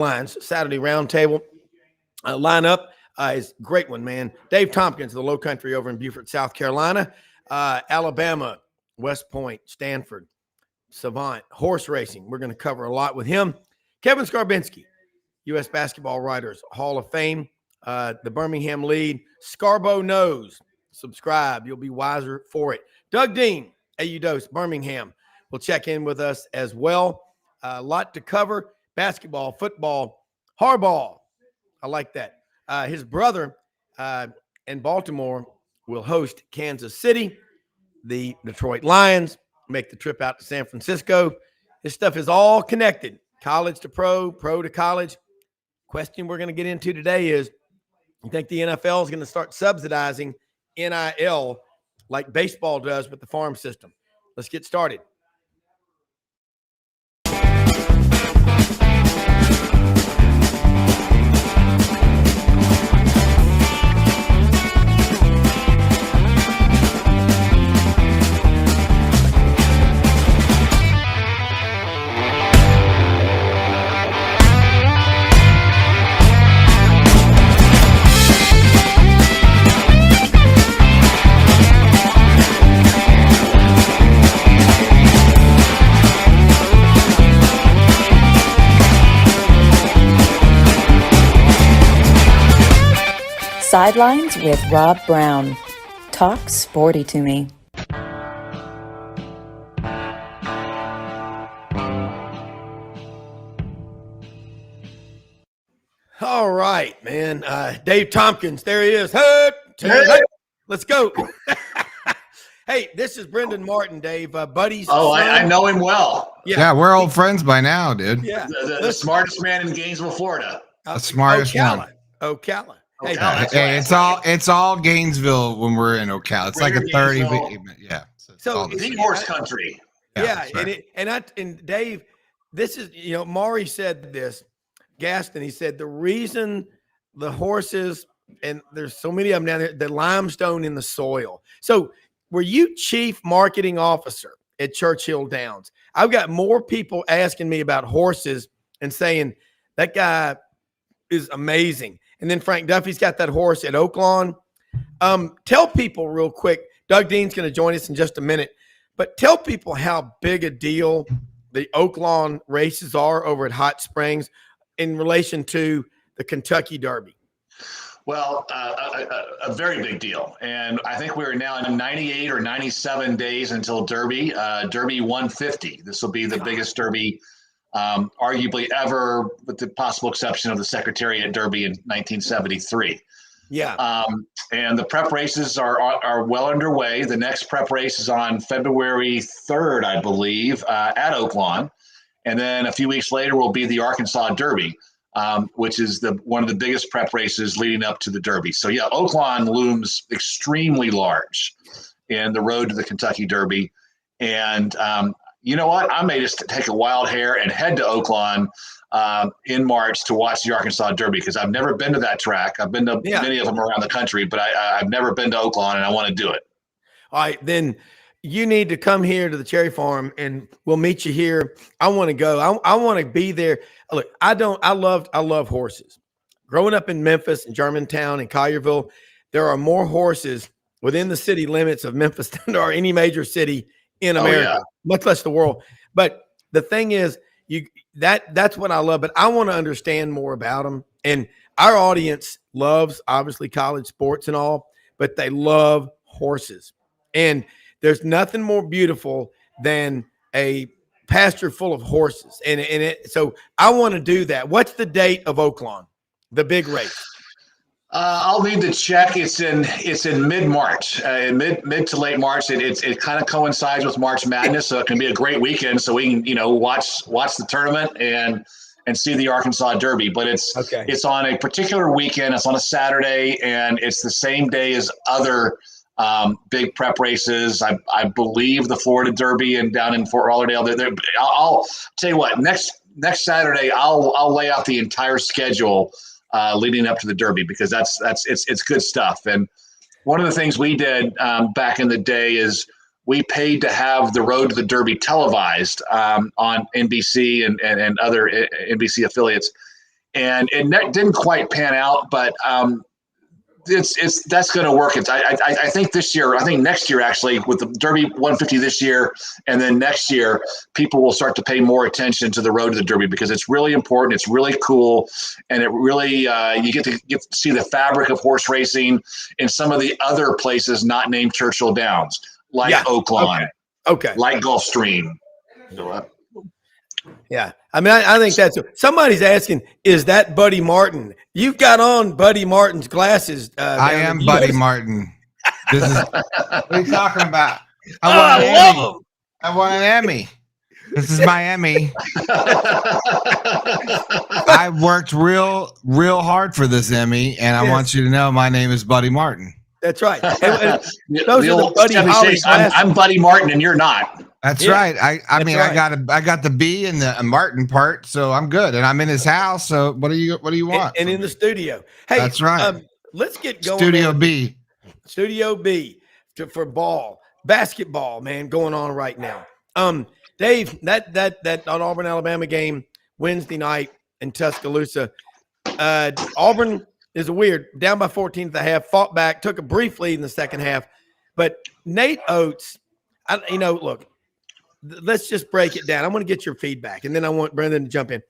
Lines Saturday Roundtable lineup is a great one, man. Dave Tompkins, the Low Country over in Beaufort, South Carolina, Alabama, West Point, Stanford, Savant, horse racing. We're going to cover a lot with him. Kevin Scarbinsky, U.S. Basketball Writers Hall of Fame, the Birmingham Lede. Scabo knows. Subscribe. You'll be wiser for it. Doug Dean, AU Dose, Birmingham, will check in with us as well. A lot to cover. Basketball, football, hardball. I like that. His brother in Baltimore will host Kansas City. The Detroit Lions make the trip out to San Francisco. This stuff is all connected. College to pro, pro to college. Question we're going to get into today is, you think the NFL is going to start subsidizing NIL like baseball does with the farm system? Let's get started. Sidelines with Rob Brown. Talk sporty to me. All right, man. Dave Tompkins, there he is. Hey, let's go. Hey, this is Brendan Martin, Dave, buddies. Oh, I know him well. Yeah, we're old friends by now, dude. Yeah, the smartest man in Gainesville, Florida. The smartest one. Ocala. Hey, it's all Gainesville when we're in Ocala. It's like a 30. Yeah. So the horse country. Yeah, right. and Dave, this is, Maury said this, Gaston, he said the reason the horses, and there's so many of them down there, the limestone in the soil. So were you chief marketing officer at Churchill Downs? I've got more people asking me about horses and saying that guy is amazing. And then Frank Duffy's got that horse at Oaklawn. Tell people real quick, Doug Dean's going to join us in just a minute, but tell people how big a deal the Oaklawn races are over at Hot Springs in relation to the Kentucky Derby. Well, a very big deal. And I think we're now in 98 or 97 days until Derby, Derby 150. This will be the biggest Derby arguably ever, with the possible exception of the Secretariat Derby in 1973. Yeah. And the prep races are well underway. The next prep race is on February 3rd, I believe, at Oaklawn. And then a few weeks later will be the Arkansas Derby, which is one of the biggest prep races leading up to the Derby. So yeah, Oaklawn looms extremely large in the road to the Kentucky Derby. And you know what? I may just take a wild hair and head to Oaklawn in March to watch the Arkansas Derby, because I've never been to that track. I've been to many of them around the country, but I've never been to Oaklawn, and I want to do it. All right, then you need to come here to the Cherry Farm, and we'll meet you here. I want to go. I want to be there. Look, I love horses. Growing up in Memphis and Germantown and Collierville, there are more horses within the city limits of Memphis than there are any major city in America, much less the world. But the thing is, that's what I love. But I want to understand more about them. And our audience loves, obviously, college sports and all, but they love horses. And there's nothing more beautiful than a pasture full of horses. So I want to do that. What's the date of Oaklawn, the big race? I'll need to check. It's in mid-March, mid to late March. It kind of coincides with March Madness, so it can be a great weekend. So we can watch the tournament and see the Arkansas Derby. But it's on a particular weekend. It's on a Saturday, and it's the same day as other big prep races. I believe the Florida Derby and down in Fort Lauderdale. I'll tell you what. Next Saturday, I'll lay out the entire schedule leading up to the Derby, because it's good stuff. And one of the things we did back in the day is we paid to have the road to the Derby televised on NBC and other NBC affiliates. and didn't quite pan out, but that's going to work. I think this year, I think next year actually, with the Derby 150 this year, and then next year, people will start to pay more attention to the road to the Derby because it's really important. It's really cool, and it really you get to see the fabric of horse racing in some of the other places not named Churchill Downs, like Oaklawn, okay, like Gulfstream. Yeah. I mean, I think that's somebody's asking, is that Buddy Martin? You've got on Buddy Martin's glasses. I am Buddy Martin. This is what are you talking about? I want an Emmy. This is my Emmy. I worked real hard for this Emmy, and I want you to know my name is Buddy Martin. That's right. Those the are the Buddy Holly I'm Buddy Martin, and you're not. That's right. I mean, right. I got the B and the Martin part, so I'm good. And I'm in his house. So what do you want? And in the studio. Hey, that's right. Let's get going. Studio B for basketball, man, going on right now. Dave, that Auburn Alabama game Wednesday night in Tuscaloosa. Auburn is weird, down by 14 at the half, fought back, took a brief lead in the second half, but Nate Oates, look. Let's just break it down. I want to get your feedback, and then I want Brendan to jump in.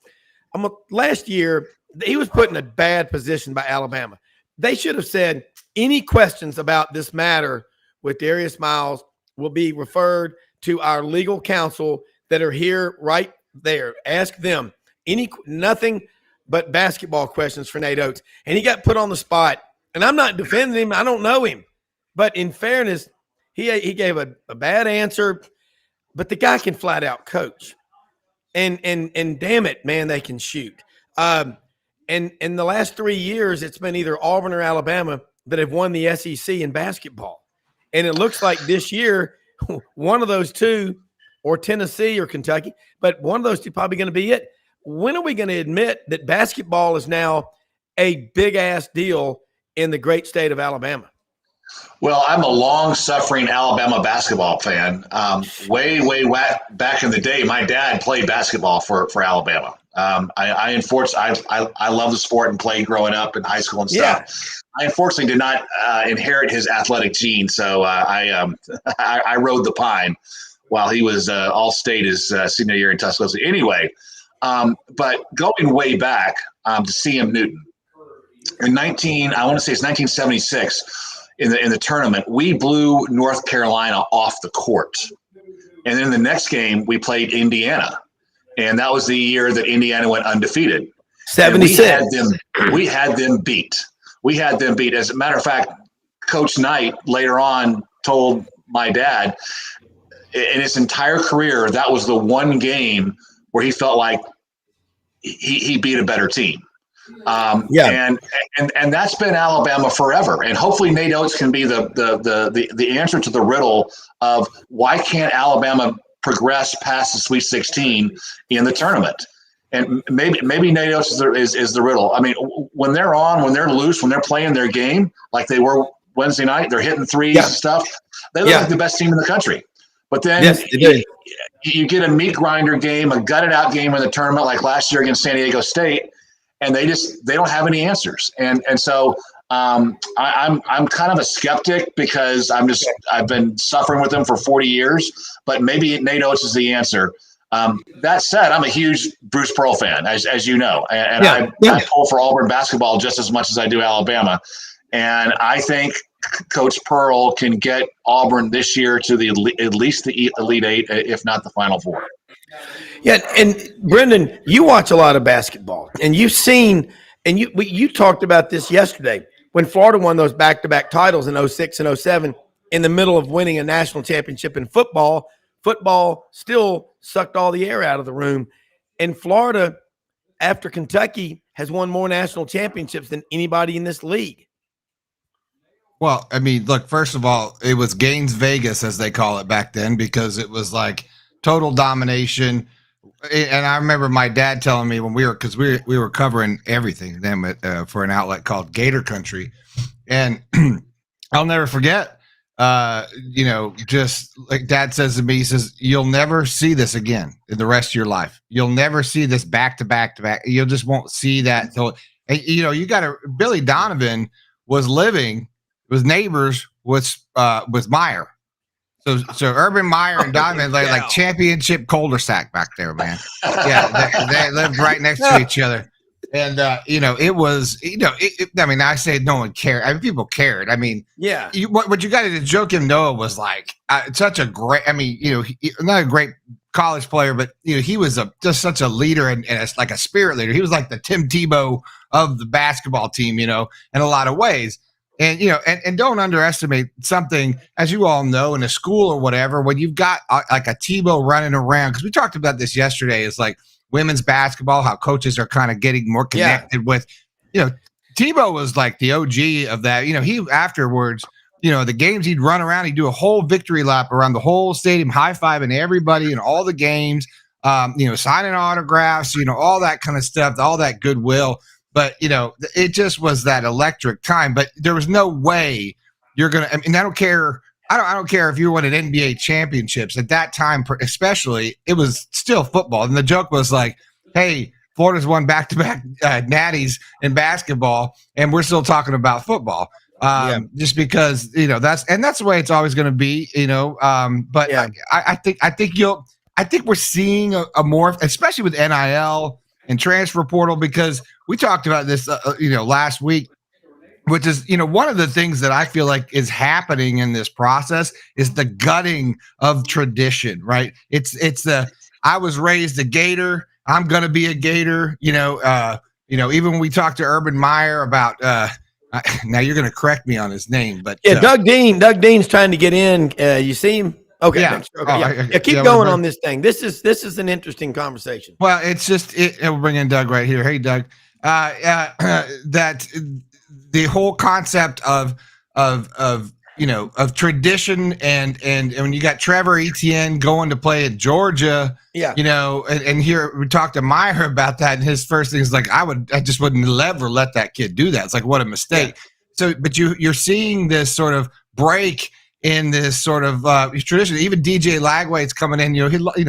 Last year, he was put in a bad position by Alabama. They should have said any questions about this matter with Darius Miles will be referred to our legal counsel that are here right there. Ask them nothing but basketball questions for Nate Oates. And he got put on the spot. And I'm not defending him. I don't know him. But in fairness, he gave a bad answer. But the guy can flat out coach, and damn it, man, they can shoot. And in the last 3 years, it's been either Auburn or Alabama that have won the SEC in basketball. And it looks like this year, one of those two, or Tennessee or Kentucky, but one of those two probably going to be it. When are we going to admit that basketball is now a big ass deal in the great state of Alabama? Well, I'm a long-suffering Alabama basketball fan. Way back in the day, my dad played basketball for Alabama. I love the sport and played growing up in high school and stuff. Yeah. I unfortunately did not inherit his athletic gene, so I rode the pine while he was all-state his senior year in Tuscaloosa. Anyway, but going way back to CM Newton in 1976. In the tournament, we blew North Carolina off the court. And then the next game, we played Indiana. And that was the year that Indiana went undefeated. 76. We had them beat. As a matter of fact, Coach Knight later on told my dad in his entire career, that was the one game where he felt like he beat a better team. And that's been Alabama forever. And hopefully Nate Oates can be the answer to the riddle of why can't Alabama progress past the Sweet 16 in the tournament? And maybe Nate Oates is the riddle. I mean, when they're loose, when they're playing their game like they were Wednesday night, they're hitting threes and stuff. They look like the best team in the country. But then you get a meat grinder game, a gutted out game in the tournament like last year against San Diego State. And they don't have any answers, and so I'm kind of a skeptic because I've been suffering with them for 40 years, but maybe Nate Oates is the answer. That said, I'm a huge Bruce Pearl fan, as you know, and I pull for Auburn basketball just as much as I do Alabama, and I think Coach Pearl can get Auburn this year to at least the Elite Eight, if not the Final Four. Yeah, and Brendan, you watch a lot of basketball, and you've seen, and you talked about this yesterday when Florida won those back-to-back titles in 06 and 07 in the middle of winning a national championship in football. Football still sucked all the air out of the room. And Florida, after Kentucky, has won more national championships than anybody in this league. Well, I mean, look, first of all, it was Gaines Vegas, as they call it back then, because it was like total domination. And I remember my dad telling me when we were covering everything then for an outlet called Gator Country. And I'll never forget just like Dad says to me, he says, you'll never see this again in the rest of your life. You'll never see this back to back to back. You just won't see that. So, you got to, Billy Donovan was neighbors with Meyer. So Urban Meyer and Donovan, like championship cul-de-sac back there, man. Yeah. They lived right next to each other. And, it was, I say no one cared. I mean, people cared. I mean, yeah. What you got to do, Joakim Noah was like such a great, not a great college player, but, he was just such a leader and like a spirit leader. He was like the Tim Tebow of the basketball team, in a lot of ways. And, and don't underestimate something, as you all know, in a school or whatever, when you've got like a Tebow running around, because we talked about this yesterday, is like women's basketball, how coaches are kind of getting more connected with, Tebow was like the OG of that. He afterwards, the games he'd run around, he'd do a whole victory lap around the whole stadium, high-fiving everybody in all the games, signing autographs, all that kind of stuff, all that goodwill. But, it just was that electric time. But there was no way you're going to – I don't care. I don't care if you won an NBA championships. At that time, especially, it was still football. And the joke was like, hey, Florida's won back-to-back natties in basketball, and we're still talking about football. Just because, that's the way it's always going to be, but yeah. I think we're seeing a more, especially with NIL and transfer portal, because we talked about this, last week, which is, one of the things that I feel like is happening in this process is the gutting of tradition, right? It's I was raised a Gator. I'm going to be a Gator, even when we talked to Urban Meyer about, now you're going to correct me on his name, but Doug Dean's trying to get in. You see him? Okay. Yeah. Okay. Keep going on this thing. This is an interesting conversation. Well, it's just we'll bring in Doug right here. Hey, Doug. That the whole concept of tradition and when you got Trevor Etienne going to play at Georgia, and here we talked to Meyer about that, and his first thing is like, I just wouldn't ever let that kid do that. It's like, what a mistake. Yeah. So, but you're seeing this sort of break in this sort of tradition. Even DJ Lagway's coming in.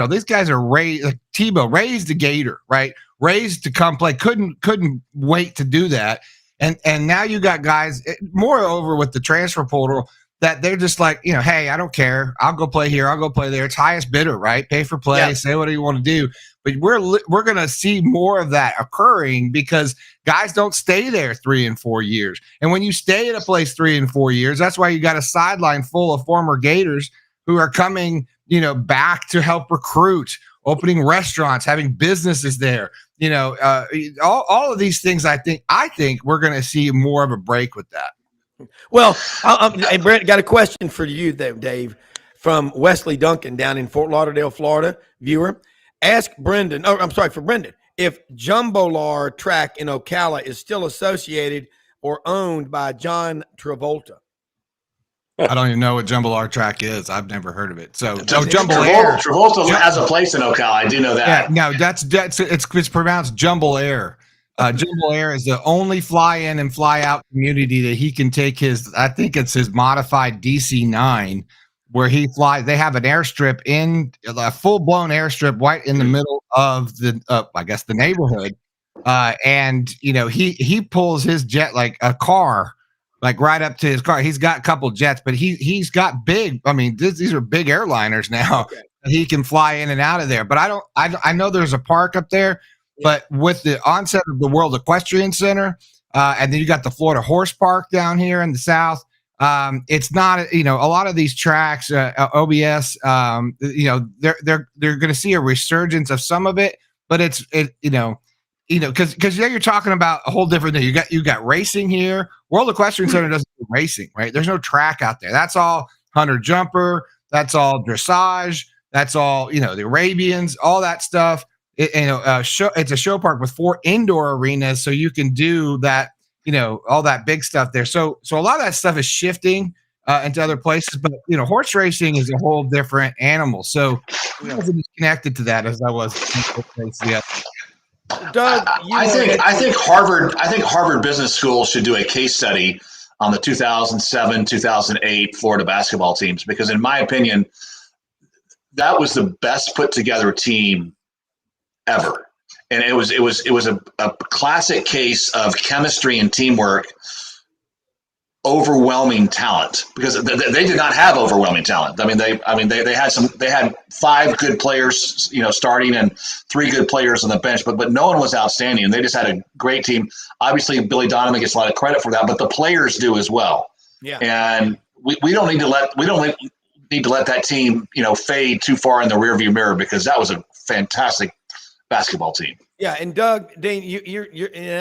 These guys are raised. Like Tebow raised a Gator, right? Raised to come play. Couldn't wait to do that. And now you got guys. Moreover, with the transfer portal, that they're just like, hey, I don't care. I'll go play here. I'll go play there. It's highest bidder, right? Pay for play. Yeah. Say whatever you want to do. But we're going to see more of that occurring because guys don't stay there 3 and 4 years. And when you stay at a place 3 and 4 years, that's why you got a sideline full of former Gators who are coming, back to help recruit, opening restaurants, having businesses there. All of these things. I think we're going to see more of a break with that. Well, hey, Brent, got a question for you, Dave, from Wesley Duncan down in Fort Lauderdale, Florida. Viewer, ask Brendan. Oh, I'm sorry, for Brendan. If Jumbolar Track in Ocala is still associated or owned by John Travolta. I don't even know what Jumbolar Track is. I've never heard of it. So Travolta has a place in Ocala. I do know that. Yeah, no, it's pronounced Jumble Air. Jumble Air is the only fly-in and fly-out community that he can take his. I think it's his modified DC-9, where he flies. They have an airstrip a full-blown airstrip right in the middle of the neighborhood. And he pulls his jet like a car, like right up to his car. He's got a couple jets, but he's got big. I mean, these are big airliners now. Okay. He can fly in and out of there. But I know there's a park up there. But with the onset of the World Equestrian Center, and then you got the Florida Horse Park down here in the south. It's not, a lot of these tracks, OBS, they're going to see a resurgence of some of it, but because you're talking about a whole different thing. You got racing here. World Equestrian Center doesn't do racing, right? There's no track out there. That's all hunter jumper. That's all dressage. That's all, the Arabians, all that stuff. It's a show park with 4 indoor arenas, so you can do that, all that big stuff there. So a lot of that stuff is shifting into other places, but horse racing is a whole different animal. So I wasn't as connected to that as I was. Doug, I think Harvard Business School should do a case study on the 2007, 2008 Florida basketball teams, because in my opinion, that was the best put together team ever. And it was a classic case of chemistry and teamwork, overwhelming talent, because they did not have overwhelming talent. They had 5 good players, starting, and 3 good players on the bench, but no one was outstanding. And they just had a great team. Obviously, Billy Donovan gets a lot of credit for that, but the players do as well. Yeah. And we don't need to let that team, fade too far in the rearview mirror, because that was a fantastic basketball team. Yeah, and Doug, Dane,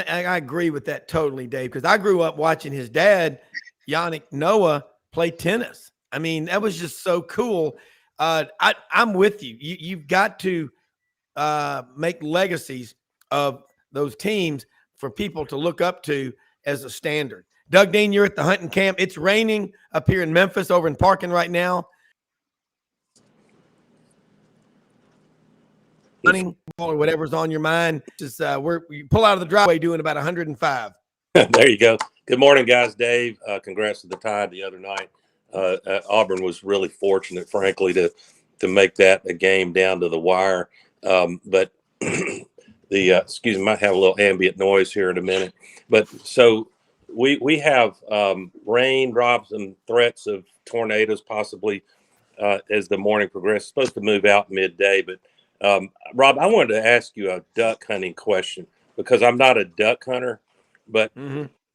I agree with that totally, Dave, because I grew up watching his dad, Yannick Noah, play tennis. I mean, that was just so cool. I'm with you. You've got to make legacies of those teams for people to look up to as a standard. Doug, Dane, you're at the hunting camp. It's raining up here in Memphis, over in Parkin right now. Hunting or whatever's on your mind. Just you pull out of the driveway doing about 105. There you go. Good morning, guys. Dave, congrats to the Tide the other night. Auburn was really fortunate, frankly, to make that a game down to the wire. But excuse me, might have a little ambient noise here in a minute. But so we have rain drops and threats of tornadoes possibly as the morning progresses. Supposed to move out midday, but Rob, I wanted to ask you a duck hunting question, because I'm not a duck hunter, but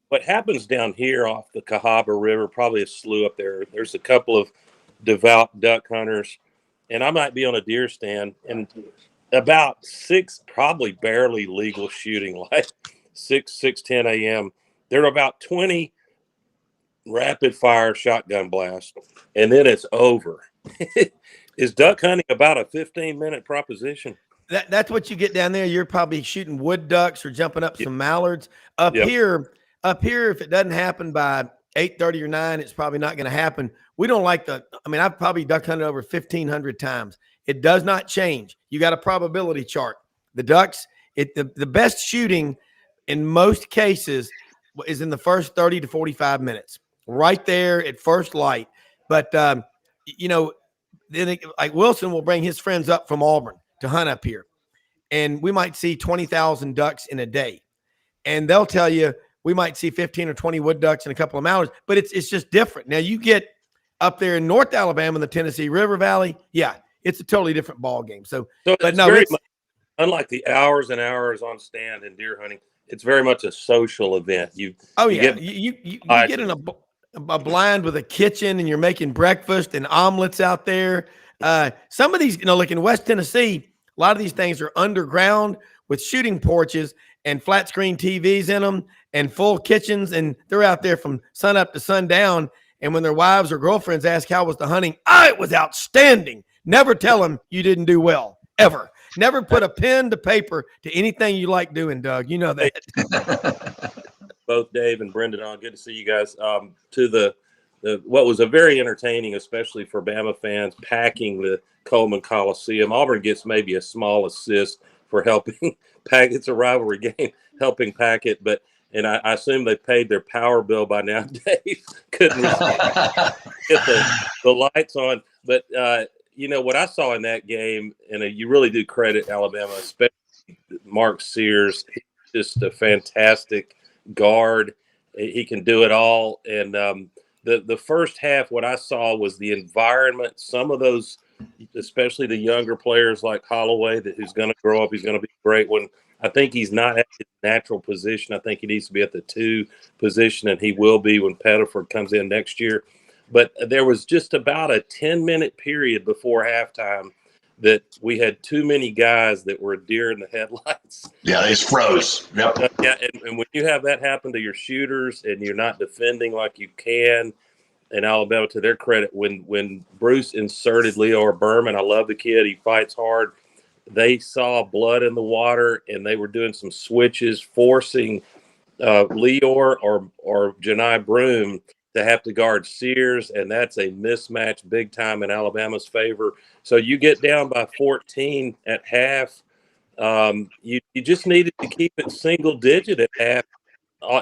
what happens down here off the Cahaba River, probably a slough up there, there's a couple of devout duck hunters, and I might be on a deer stand, and about 6 probably barely legal shooting, like 6:10 a.m. There are about 20 rapid fire shotgun blasts, and then it's over. Is duck hunting about a 15-minute proposition? That's what you get down there. You're probably shooting wood ducks or jumping up some mallards. Up here, if it doesn't happen by 8:30 or 9, it's probably not going to happen. We don't like I've probably duck hunted over 1,500 times. It does not change. You got a probability chart. The ducks, the best shooting in most cases is in the first 30 to 45 minutes, right there at first light. But, then like Wilson will bring his friends up from Auburn to hunt up here, and we might see 20,000 ducks in a day, and they'll tell you we might see 15 or 20 wood ducks in a couple of hours, but it's just different. Now you get up there in North Alabama in the Tennessee River Valley, it's a totally different ball game. So but no, it's unlike the hours and hours on stand in deer hunting. It's very much a social event. You get in a blind with a kitchen, and you're making breakfast and omelets out there. Some of these, like in West Tennessee, a lot of these things are underground with shooting porches and flat screen TVs in them and full kitchens, and they're out there from sun up to sundown. And when their wives or girlfriends ask how was the hunting, it was outstanding. Never tell them you didn't do well, ever. Never put a pen to paper to anything you like doing, Doug. You know that. Both Dave and Brendan on. Good to see you guys. To the what was a very entertaining, especially for Bama fans, packing the Coleman Coliseum. Auburn gets maybe a small assist for helping pack. It's a rivalry game, helping pack it. And I assume they paid their power bill by now. Dave couldn't get the lights on. But what I saw in that game, and you really do credit Alabama, especially Mark Sears. He's just a fantastic guard. He can do it all. And the first half, what I saw was the environment. Some of those, especially the younger players like Holloway, who's going to grow up, he's going to be great. When I think he's not at his natural position. I think he needs to be at the 2 position, and he will be when Pettiford comes in next year. But there was just about a 10-minute period before halftime that we had too many guys that were deer in the headlights. Yeah, they just froze. Yep. And when you have that happen to your shooters and you're not defending like you can, and Alabama, to their credit, when Bruce inserted Leo Berman, I love the kid. He fights hard. They saw blood in the water, and they were doing some switches, forcing Leor or Janai Broom to have to guard Sears, and that's a mismatch big time in Alabama's favor. So you get down by 14 at half. You just needed to keep it single digit at half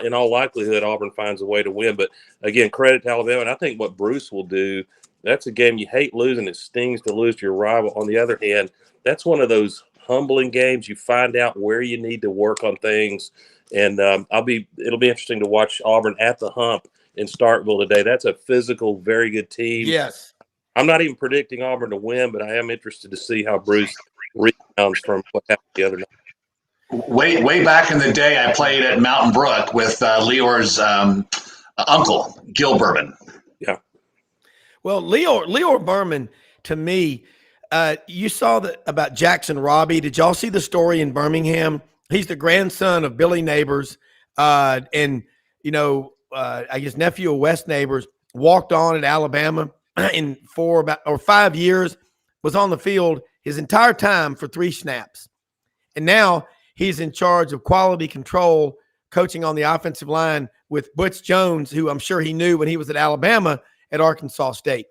in all likelihood, Auburn finds a way to win. But again, credit to Alabama. And I think what Bruce will do, that's a game you hate losing. It stings to lose to your rival. On the other hand, that's one of those humbling games. You find out where you need to work on things. And it'll be interesting to watch Auburn at the hump in Starkville today. That's a physical, very good team. Yes. I'm not even predicting Auburn to win, but I am interested to see how Bruce rebounds from what happened the other night. Way back in the day, I played at Mountain Brook with Leor's uncle, Gil Berman. Yeah. Well, Leor Berman, to me, you saw about Jackson Robbie. Did y'all see the story in Birmingham? He's the grandson of Billy Neighbors, and I guess nephew of West Neighbors. Walked on at Alabama in 5 years. Was on the field his entire time for 3 snaps, and now he's in charge of quality control, coaching on the offensive line with Butch Jones, who I'm sure he knew when he was at Alabama at Arkansas State.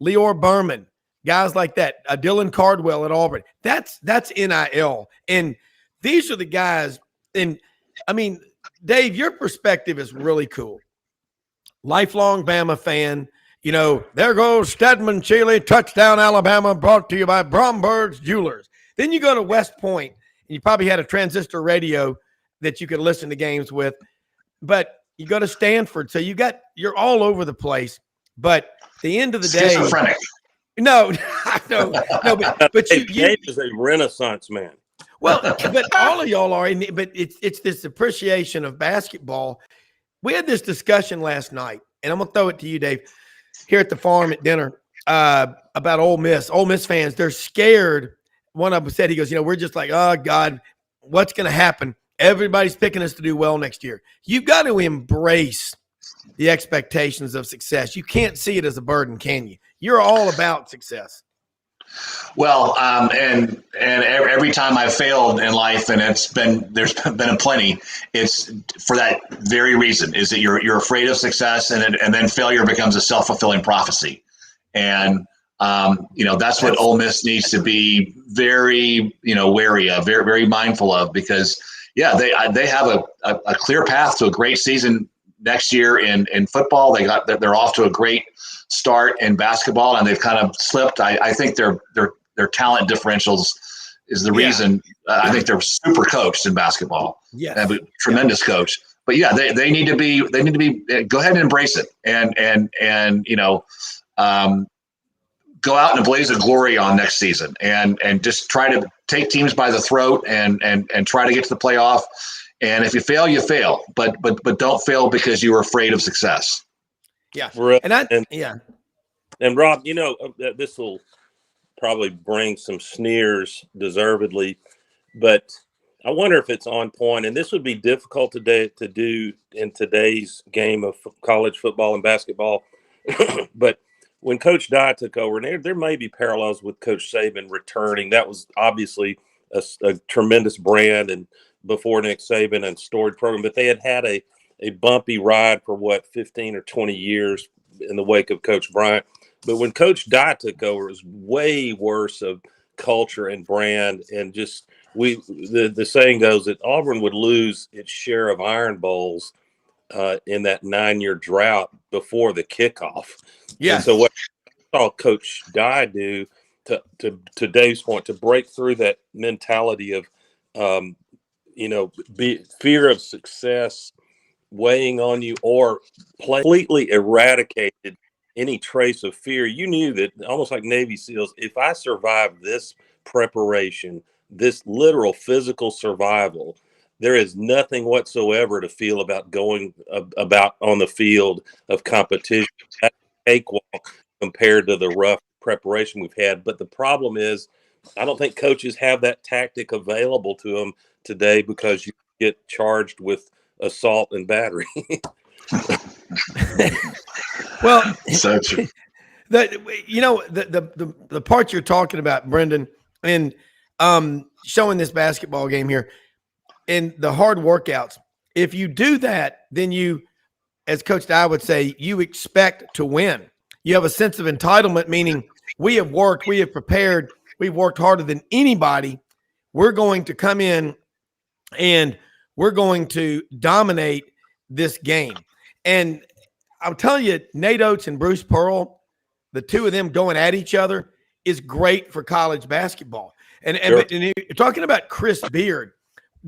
Leor Berman, guys like that. Dylan Cardwell at Auburn. That's NIL. And these are the guys. And, I mean, Dave, your perspective is really cool. Lifelong Bama fan. There goes Stedman Chile, touchdown Alabama, brought to you by Bromberg's Jewelers. Then you go to West Point. You probably had a transistor radio that you could listen to games with, but you go to Stanford. So you're all over the place, but the end of the day, schizophrenic. No, but Dave is a Renaissance man. Well, but all of y'all are, but it's this appreciation of basketball. We had this discussion last night, and I'm going to throw it to you, Dave, here at the farm at dinner, about Ole Miss. Ole Miss fans, they're scared. One of them said, he goes, we're just like, oh, God, what's going to happen? Everybody's picking us to do well next year. You've got to embrace the expectations of success. You can't see it as a burden, can you? You're all about success. Well, and every time I've failed in life, and there's been a plenty, it's for that very reason, is that you're afraid of success, and then failure becomes a self-fulfilling prophecy. And that's what Ole Miss needs to be very, wary of, very, very mindful of, because they have a clear path to a great season next year in football. They're off to a great start in basketball, and they've kind of slipped. I think their talent differentials is the reason. I think they're super coached in basketball. Yeah, they have a tremendous coach. But they need to be go ahead and embrace it, and go out in a blaze of glory on next season, and just try to take teams by the throat and try to get to the playoff. And if you fail, you fail, but don't fail because you were afraid of success. Yeah. And Rob, this will probably bring some sneers deservedly, but I wonder if it's on point. And this would be difficult today to do in today's game of college football and basketball. But when Coach Dye took over, and there may be parallels with Coach Saban returning. That was obviously a tremendous brand, and before Nick Saban and storied program, but they had a bumpy ride for 15 or 20 years in the wake of Coach Bryant. But when Coach Dye took over, it was way worse of culture and brand, and just the saying goes that Auburn would lose its share of Iron Bowls in that 9-year drought before the kickoff. Yeah. And so what I saw Coach Dye do, to Dave's point, to break through that mentality of fear of success weighing on you, or completely eradicated any trace of fear. You knew that, almost like Navy SEALs, if I survive this preparation, this literal physical survival, there is nothing whatsoever to feel about going about on the field of competition. That's a cakewalk compared to the rough preparation we've had. But the problem is, I don't think coaches have that tactic available to them today, because you get charged with assault and battery. Well, so true. The part you're talking about, Brendan, and showing this basketball game here and the hard workouts. If you do that, then you, as Coach Dye would say, you expect to win. You have a sense of entitlement, meaning we have worked, we have prepared, we've worked harder than anybody. We're going to come in and we're going to dominate this game. And I'm telling you, Nate Oates and Bruce Pearl, the two of them going at each other is great for college basketball. And you're talking about Chris Beard.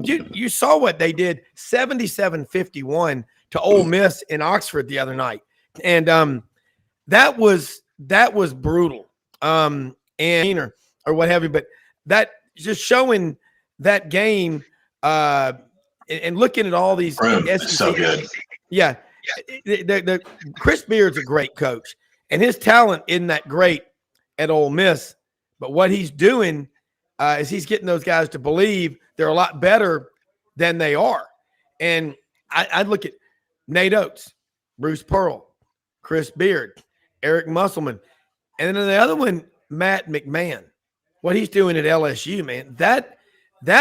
You saw what they did, 77-51 to Ole Miss in Oxford the other night. And that was brutal. And or what have you, but that just showing that game and looking at all these SEC, so good. Yeah. The Chris Beard's a great coach, and his talent isn't that great at Ole Miss, but what he's doing is he's getting those guys to believe they're a lot better than they are. And I'd look at Nate Oates, Bruce Pearl, Chris Beard, Eric Musselman, and then the other one, Matt McMahon. What he's doing at LSU, man, that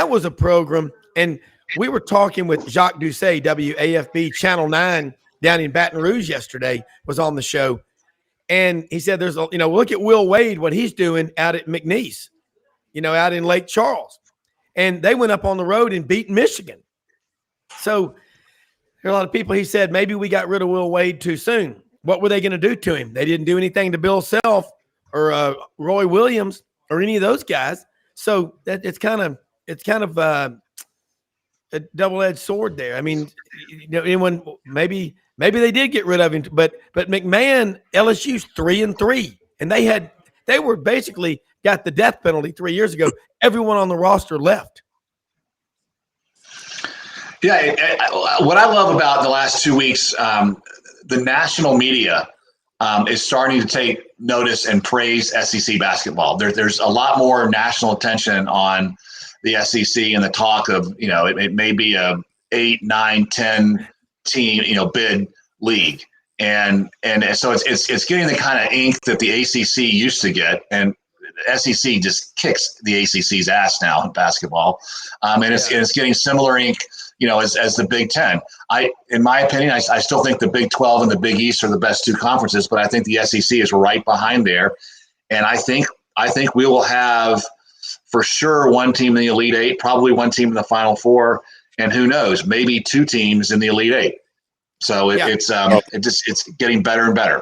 was a program. And we were talking with Jacques Doucet, WAFB Channel 9 down in Baton Rouge yesterday, was on the show. And he said, look at Will Wade, what he's doing out at McNeese, out in Lake Charles. And they went up on the road and beat Michigan. So there are a lot of people, he said, maybe we got rid of Will Wade too soon. What were they going to do to him? They didn't do anything to Bill Self or Roy Williams or any of those guys. So that it's kind of a double-edged sword there. I mean, anyone maybe they did get rid of him, but McMahon, LSU's 3-3, and they were basically got the death penalty 3 years ago. Everyone on the roster left. Yeah, what I love about the last 2 weeks, the national media is starting to take notice and praise SEC basketball. There's a lot more national attention on the SEC and the talk of, it may be a 8, 9, 10 team, bid league. And so it's getting the kind of ink that the ACC used to get. And SEC just kicks the ACC's ass now in basketball. And it's getting similar ink, as the Big Ten. In my opinion, I still think the Big 12 and the Big East are the best two conferences, but I think the SEC is right behind there. And I think we will have for sure one team in the Elite Eight, probably one team in the Final Four, and who knows, maybe two teams in the Elite Eight. So it's getting better and better.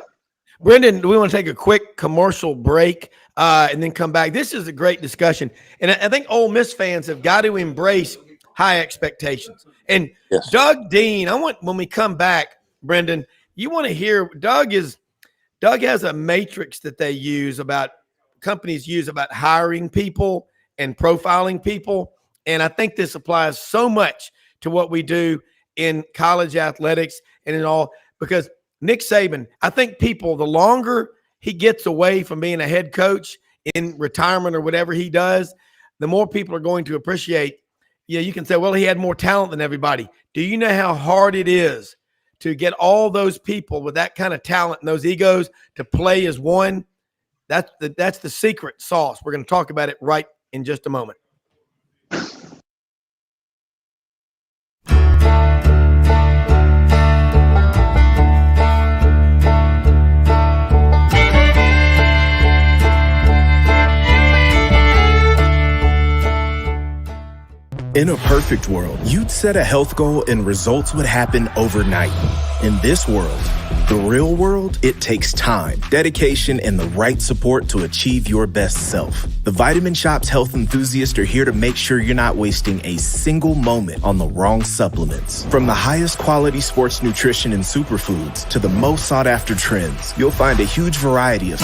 Brendan, we want to take a quick commercial break and then come back. This is a great discussion, and I think Ole Miss fans have got to embrace high expectations. And yes. Doug Dean, when we come back, Brendan, you want to hear Doug has a matrix that companies use about hiring people and profiling people. And I think this applies so much to what we do in college athletics and in all, because Nick Saban, I think the longer he gets away from being a head coach in retirement or whatever he does, the more people are going to appreciate. You can say, well, he had more talent than everybody. Do you know how hard it is to get all those people with that kind of talent and those egos to play as one? That's the secret sauce. We're going to talk about it right in just a moment. In a perfect world, you'd set a health goal and results would happen overnight. In this world, the real world, it takes time, dedication, and the right support to achieve your best self. The Vitamin Shop's health enthusiasts are here to make sure you're not wasting a single moment on the wrong supplements. From the highest quality sports nutrition and superfoods to the most sought after trends, you'll find a huge variety of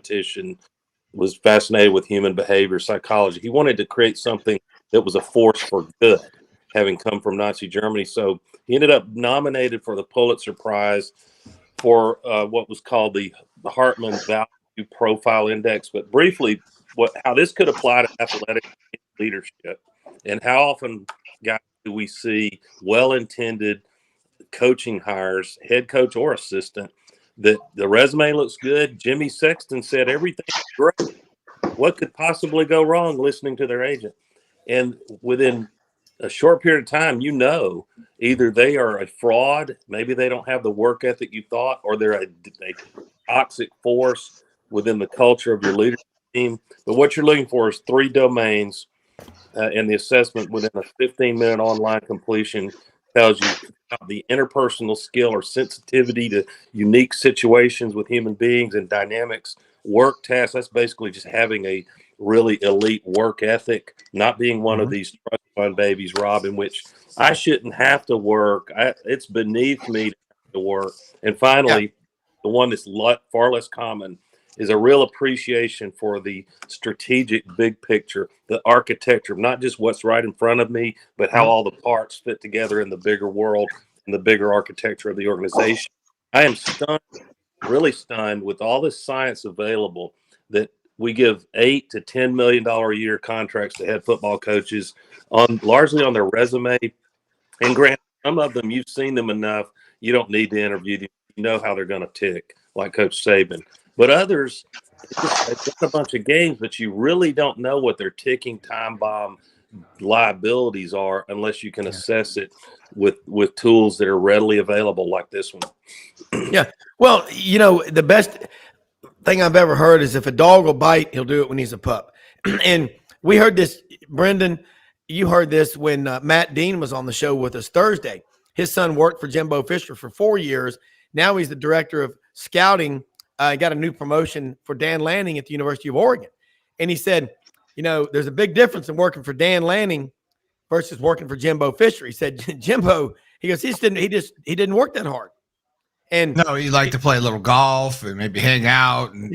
competition, was fascinated with human behavior, psychology. He wanted to create something that was a force for good, having come from Nazi Germany. So he ended up nominated for the Pulitzer Prize for what was called the Hartman Value Profile Index. But briefly, how this could apply to athletic leadership, and how often, guys, do we see well-intended coaching hires, head coach or assistant, that the resume looks good. Jimmy Sexton said everything's great. What could possibly go wrong listening to their agent? And within a short period of time, either they are a fraud, maybe they don't have the work ethic you thought, or they're a toxic force within the culture of your leadership team. But what you're looking for is 3 domains, and the assessment within a 15-minute online completion tells you about the interpersonal skill or sensitivity to unique situations with human beings and dynamics. Work tasks, that's basically just having a really elite work ethic, not being one of these trust fund babies, Rob, in which I shouldn't have to work. It's beneath me to have to work. And finally, the one that's far less common is a real appreciation for the strategic big picture, the architecture, not just what's right in front of me, but how all the parts fit together in the bigger world and the bigger architecture of the organization. I am stunned, really stunned with all this science available that we give $8 to $10 million a year contracts to head football coaches largely on their resume. And granted, some of them, you've seen them enough, you don't need to interview them. You know how they're going to tick, like Coach Saban. But others, they've got a bunch of games, but you really don't know what their ticking time bomb liabilities are unless you can assess it with tools that are readily available like this one. Yeah. Well, the best thing I've ever heard is if a dog will bite, he'll do it when he's a pup. And we heard this, Brendan, you heard this when Matt Dean was on the show with us Thursday. His son worked for Jimbo Fisher for 4 years. Now he's the director of scouting. Got a new promotion for Dan Lanning at the University of Oregon. And he said, there's a big difference in working for Dan Lanning versus working for Jimbo Fisher. He said, Jimbo, he goes, he didn't work that hard. And no, he liked to play a little golf and maybe hang out and,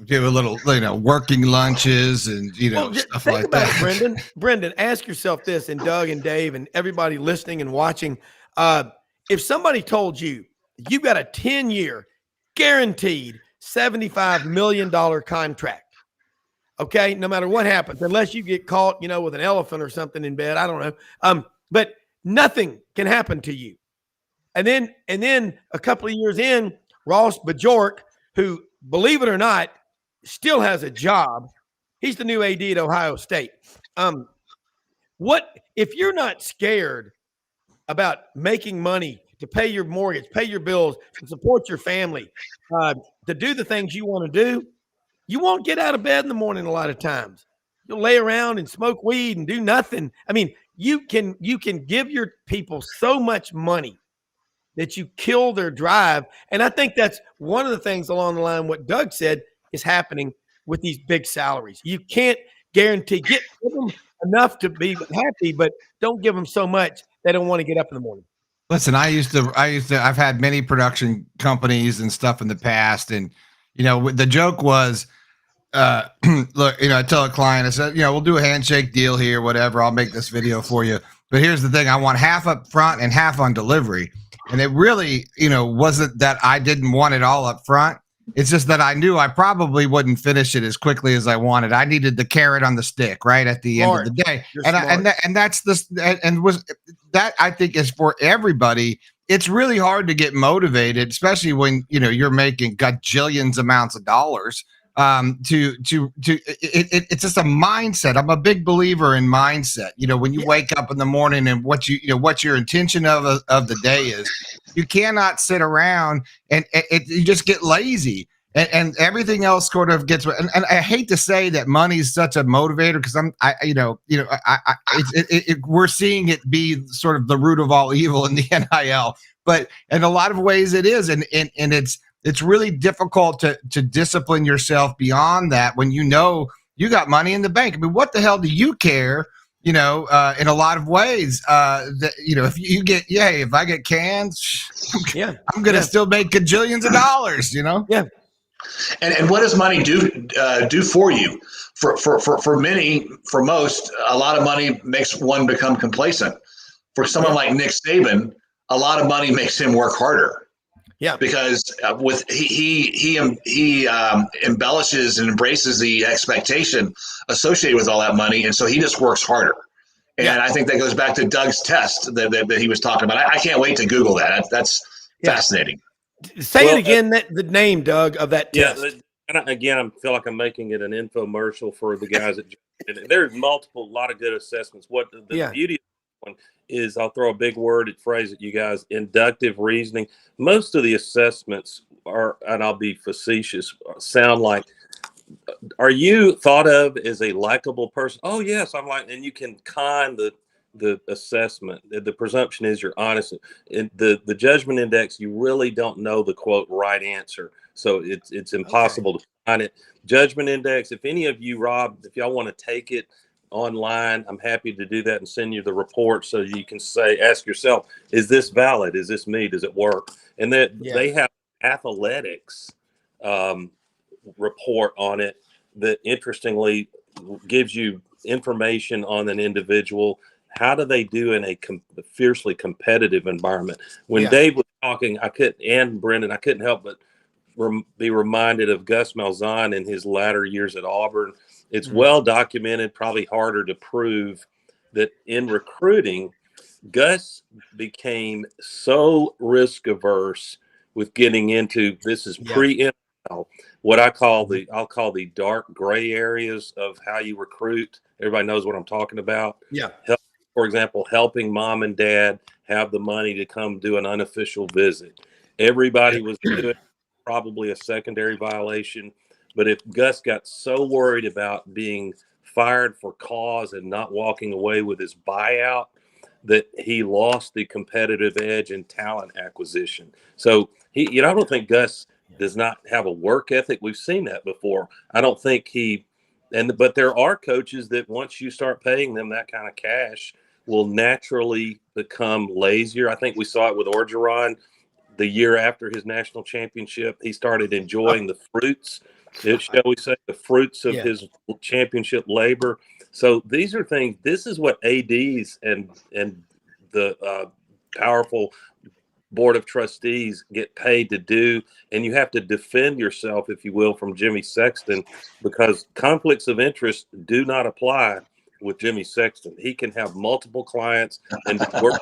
do a little, working lunches and, stuff like that. Brendan, ask yourself this, and Doug and Dave and everybody listening and watching. If somebody told you you've got a 10-year guaranteed $75 million contract, okay, no matter what happens, unless you get caught, with an elephant or something in bed, I don't know. But nothing can happen to you. And then a couple of years in, Ross Bajork, who, believe it or not, still has a job. He's the new AD at Ohio State. What if you're not scared about making money to pay your mortgage, pay your bills, to support your family, to do the things you want to do? You won't get out of bed in the morning a lot of times. You'll lay around and smoke weed and do nothing. I mean, you can give your people so much money that you kill their drive. And I think that's one of the things along the line what Doug said is happening with these big salaries. You can't guarantee, give them enough to be happy, but don't give them so much they don't want to get up in the morning. Listen, I've had many production companies and stuff in the past. And, the joke was, look, I tell a client, I said, we'll do a handshake deal here, whatever. I'll make this video for you. But here's the thing. I want half up front and half on delivery. And it really, wasn't that I didn't want it all up front. It's just that I knew I probably wouldn't finish it as quickly as I wanted. I needed the carrot on the stick right at the end of the day. And that's this, and was that I think is for everybody. It's really hard to get motivated, especially when, you're making gajillions amounts of dollars. It's just a mindset. I'm a big believer in mindset. When you wake up in the morning and what your intention of the day is, you cannot sit around and you just get lazy and everything else sort of gets. And I hate to say that money is such a motivator because we're seeing it be sort of the root of all evil in the NIL, but in a lot of ways it is. And it's really difficult to discipline yourself beyond that when you got money in the bank. I mean, what the hell do you care? In a lot of ways, if you get, if I get cans, I'm going to still make gajillions of dollars, Yeah. And what does money do for you? For many, for most, a lot of money makes one become complacent. For someone like Nick Saban, a lot of money makes him work harder. Yeah, because with he embellishes and embraces the expectation associated with all that money, and so he just works harder. And I think that goes back to Doug's test that he was talking about. I can't wait to Google that. That's fascinating. Say it again. The name, Doug, of that test. And again, I feel like I'm making it an infomercial for the guys at. There's a lot of good assessments. What the beauty of one is, I'll throw a big word phrase at you guys: inductive reasoning. Most of the assessments are, and I'll be facetious, sound like, are you thought of as a likable person? Oh yes, I'm like, and you can con the assessment. The presumption is you're honest. In the judgment index, you really don't know the quote right answer, so it's impossible to find it. Judgment index. If any of you, Rob, if y'all want to take it online, I'm happy to do that and send you the report so you can ask yourself, is this valid? Is this me? Does it work? And that they have athletics report on it that interestingly gives you information on an individual. How do they do in a fiercely competitive environment? When Dave was talking, and Brendan, I couldn't help but be reminded of Gus Malzahn in his latter years at Auburn. It's well documented, probably harder to prove, that in recruiting, Gus became so risk averse with getting into this is pre-NFL, what I'll call the dark gray areas of how you recruit. Everybody knows what I'm talking about. Yeah. For example, helping mom and dad have the money to come do an unofficial visit. Everybody was doing probably a secondary violation. But if Gus got so worried about being fired for cause and not walking away with his buyout, that he lost the competitive edge in talent acquisition. So I don't think Gus does not have a work ethic. We've seen that before. I don't think but there are coaches that once you start paying them that kind of cash will naturally become lazier. I think we saw it with Orgeron the year after his national championship. He started enjoying the fruits, shall we say, the fruits of his championship labor. So these are things, this is what ADs and the powerful board of trustees get paid to do. And you have to defend yourself, if you will, from Jimmy Sexton, because conflicts of interest do not apply with Jimmy Sexton. He can have multiple clients and work.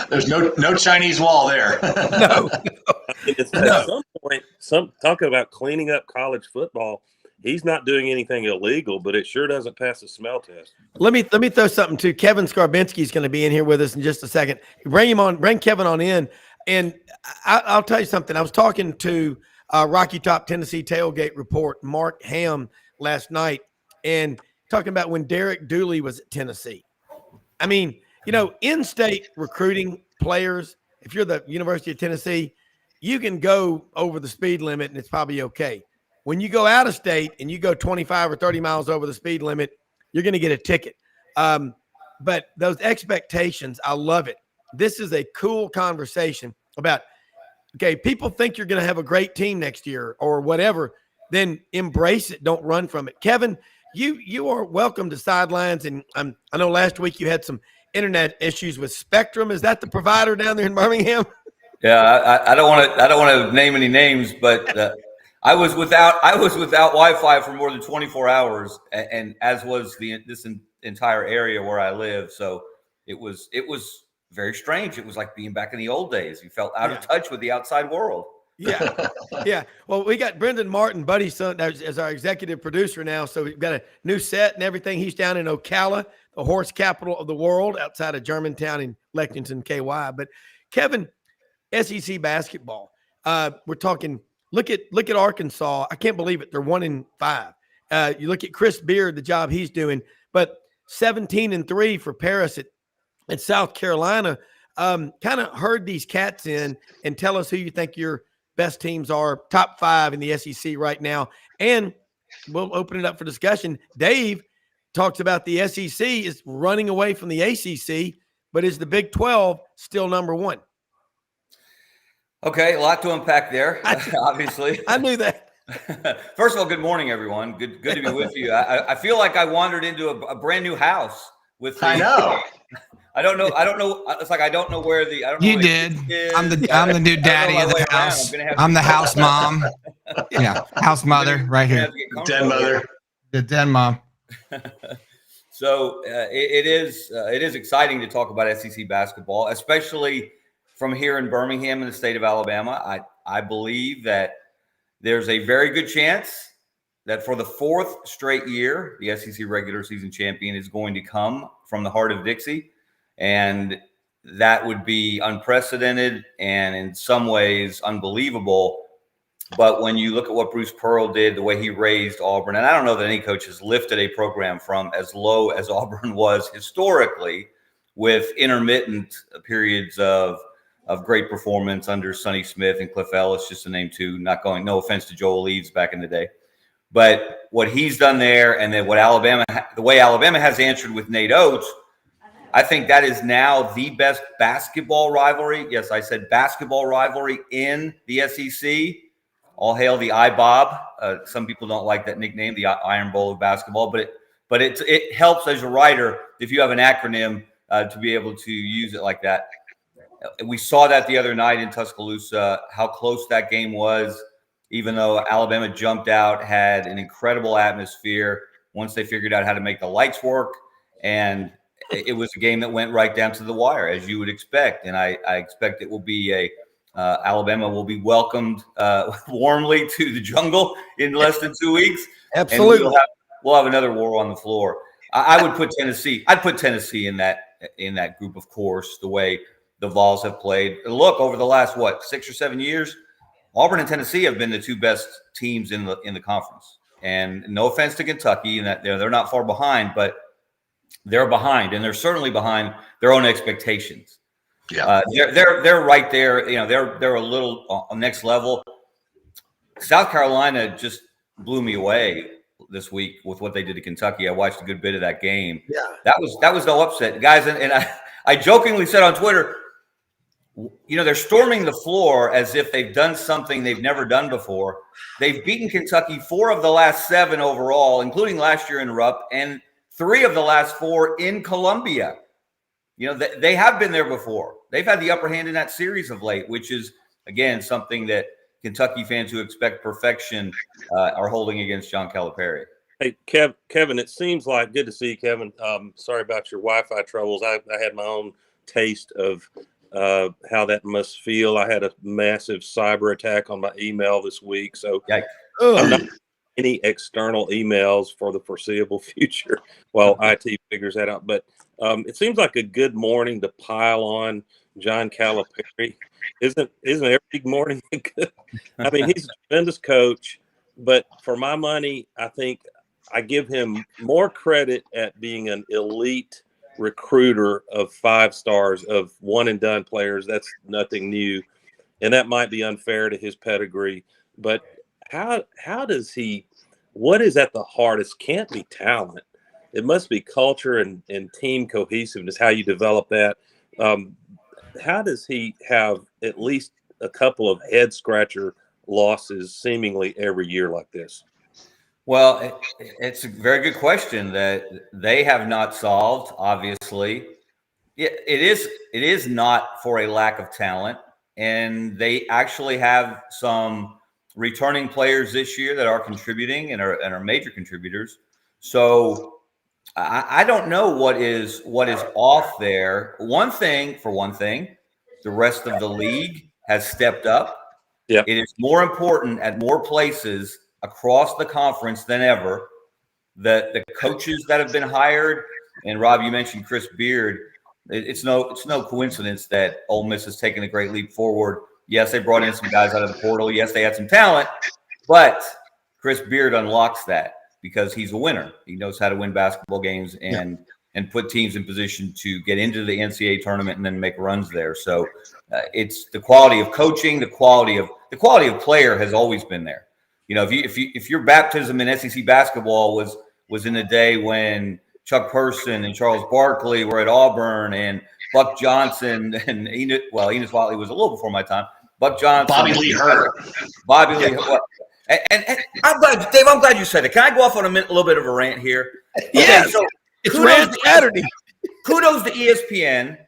There's no Chinese wall there. No. At some point, talking about cleaning up college football, he's not doing anything illegal, but it sure doesn't pass the smell test. Let me throw something too. Kevin Scarbinsky is going to be in here with us in just a second. Bring Kevin on in, and I'll tell you something. I was talking to Rocky Top Tennessee Tailgate Report, Mark Ham, last night, and talking about when Derek Dooley was at Tennessee. I mean, in-state recruiting players, if you're the University of Tennessee, you can go over the speed limit and it's probably okay. When you go out of state and you go 25 or 30 miles over the speed limit, you're going to get a ticket. But those expectations, I love it. This is a cool conversation about, okay, people think you're going to have a great team next year or whatever, then embrace it. Don't run from it. Kevin, you are welcome to Sidelines. And I know last week you had some internet issues with Spectrum. Is that the provider down there in Birmingham? Yeah, I don't want to name any names, but I was without Wi-Fi for more than 24 hours, and as was this entire area where I live. So it was very strange. It was like being back in the old days. You felt out of touch with the outside world. Yeah. Well, we got Brendan Martin, Buddy's son, as our executive producer now. So we've got a new set and everything. He's down in Ocala, the horse capital of the world, outside of Germantown in Lexington, KY. But Kevin, SEC basketball. We're talking. Look at Arkansas. I can't believe it. They're 1-5. You look at Chris Beard, the job he's doing, but 17-3 for Paris at South Carolina. Kind of herd these cats in and tell us who you think your best teams are, top 5 in the SEC right now. And we'll open it up for discussion. Dave talks about the SEC is running away from the ACC, but is the Big 12 still number 1? Okay, a lot to unpack there, obviously. I knew that. First of all, good morning, everyone. Good to be with you. I feel like I wandered into a brand new house with. I know. I don't know. It's like I don't know where the. I don't know. You where did. the I'm the new daddy of the house. I'm the house mom. Yeah, house mother right here. Den mother. The den mom. So it is exciting to talk about SEC basketball, especially from here in Birmingham in the state of Alabama. I believe that there's a very good chance that for the fourth straight year, the SEC regular season champion is going to come from the heart of Dixie. And that would be unprecedented and in some ways unbelievable. But when you look at what Bruce Pearl did, the way he raised Auburn, and I don't know that any coach has lifted a program from as low as Auburn was historically, with intermittent periods of great performance under Sonny Smith and Cliff Ellis, just to name two, no offense to Joel Leeds back in the day. But what he's done there, and then the way Alabama has answered with Nate Oates, I think that is now the best basketball rivalry. Yes, I said basketball rivalry in the SEC. All hail the IBOB. Some people don't like that nickname, the Iron Bowl of basketball, but it helps as a writer if you have an acronym to be able to use it like that. We saw that the other night in Tuscaloosa, how close that game was, even though Alabama jumped out, had an incredible atmosphere once they figured out how to make the lights work. And it was a game that went right down to the wire, as you would expect. And I expect it will be Alabama will be welcomed warmly to the jungle in less than 2 weeks. Absolutely. And we'll have another war on the floor. I would put Tennessee. I'd put Tennessee in that group, of course, the way the Vols have played. Look, over the last 6 or 7 years, Auburn and Tennessee have been the two best teams in the conference. And no offense to Kentucky, and that they're not far behind, but they're behind, and they're certainly behind their own expectations. Yeah, they're right there. They're a little next level. South Carolina just blew me away this week with what they did to Kentucky. I watched a good bit of that game. Yeah, that was no upset, guys. And I jokingly said on Twitter, they're storming the floor as if they've done something they've never done before. They've beaten Kentucky 4 of the last 7 overall, including last year in Rupp, and 3 of the last 4 in Columbia. They have been there before. They've had the upper hand in that series of late, which is, again, something that Kentucky fans who expect perfection are holding against John Calipari. Hey, Kevin, it seems like, good to see you, Kevin. Sorry about your Wi-Fi troubles. I had my own taste of how that must feel. I had a massive cyber attack on my email this week. So I'm not any external emails for the foreseeable future while IT figures that out. But it seems like a good morning to pile on John Calipari. Isn't every morning good? I mean, he's a tremendous coach, but for my money, I think I give him more credit at being an elite recruiter of 5 stars, of one and done players. That's nothing new, and that might be unfair to his pedigree. But how does he? What is at the heart? It can't be talent. It must be culture and team cohesiveness. How you develop that. How does he have at least a couple of head scratcher losses seemingly every year like this? Well, it's a very good question that they have not solved. Obviously, it is not for a lack of talent, and they actually have some returning players this year that are contributing and are major contributors. So I don't know what is off there. One thing, the rest of the league has stepped up. Yeah, it is more important at more places across the conference than ever. The coaches that have been hired, and Rob, you mentioned Chris Beard. It's no coincidence that Ole Miss has taken a great leap forward. Yes, they brought in some guys out of the portal. Yes, they had some talent, but Chris Beard unlocks that because he's a winner. He knows how to win basketball games and put teams in position to get into the NCAA tournament and then make runs there. So it's the quality of coaching, the quality of player has always been there. If your baptism in SEC basketball was in the day when Chuck Person and Charles Barkley were at Auburn and Buck Johnson and Enos Watley was a little before my time, Buck Johnson, Bobby Lee Hurt. Bobby Lee. And I'm glad, Dave. I'm glad you said it. Can I go off on a little bit of a rant here? Yes. Okay, so It's Rant Saturday. kudos to ESPN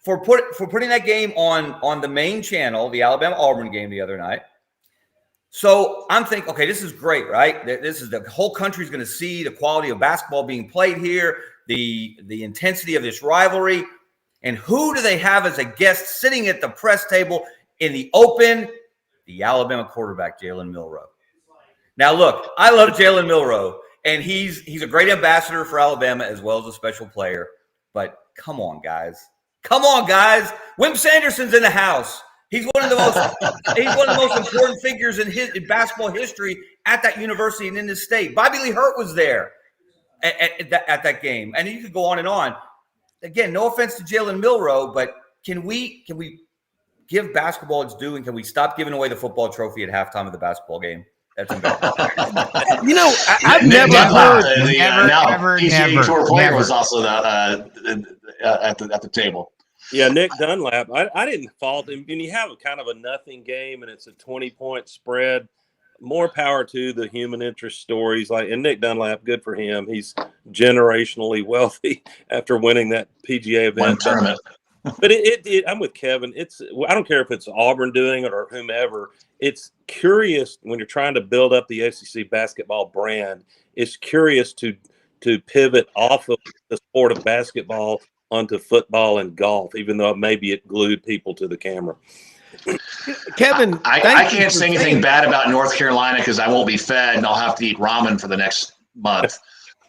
for putting that game on the main channel, the Alabama Auburn game the other night. So I'm thinking, okay, this is great, right? This is the whole country's going to see the quality of basketball being played here, the intensity of this rivalry. And who do they have as a guest sitting at the press table in the open? The Alabama quarterback, Jalen Milroe. Now, look, I love Jalen Milroe, and he's a great ambassador for Alabama as well as a special player. But come on, guys. Come on, guys. Wimp Sanderson's in the house. He's one of the most important figures in basketball history at that university and in this state. Bobby Lee Hurt was there at that game, and you could go on and on. Again, no offense to Jalen Milroe, but can we give basketball its due, and can we stop giving away the football trophy at halftime of the basketball game? That's embarrassing. I've never heard. Now PGA Tour player was also at the table. Yeah, Nick Dunlap. I didn't fault him. When you have a kind of a nothing game and it's a 20-point spread, more power to the human interest stories. And Nick Dunlap, good for him. He's generationally wealthy after winning that PGA event. One tournament. But I'm with Kevin. I don't care if it's Auburn doing it or whomever. It's curious when you're trying to build up the SEC basketball brand. It's curious to pivot off of the sport of basketball onto football and golf, even though maybe it glued people to the camera. Kevin, I can't say anything bad about North Carolina because I won't be fed and I'll have to eat ramen for the next month.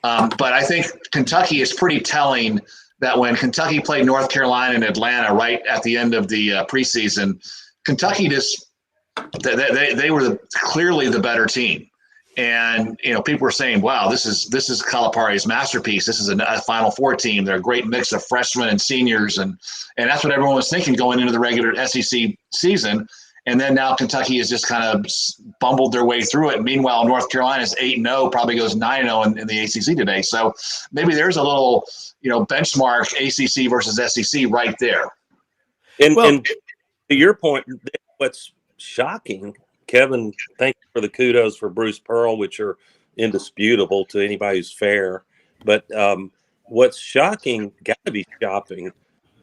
But I think Kentucky is pretty telling that when Kentucky played North Carolina and Atlanta right at the end of the preseason, Kentucky they were clearly the better team. And, people were saying, wow, this is Calipari's masterpiece. This is a Final Four team. They're a great mix of freshmen and seniors. And that's what everyone was thinking going into the regular SEC season. And then now Kentucky has just kind of bumbled their way through it. Meanwhile, North Carolina is 8-0, probably goes 9-0 in the ACC today. So maybe there's a little, benchmark ACC versus SEC right there. And to your point, what's shocking, Kevin, thank you for the kudos for Bruce Pearl, which are indisputable to anybody who's fair. But what's shocking, got to be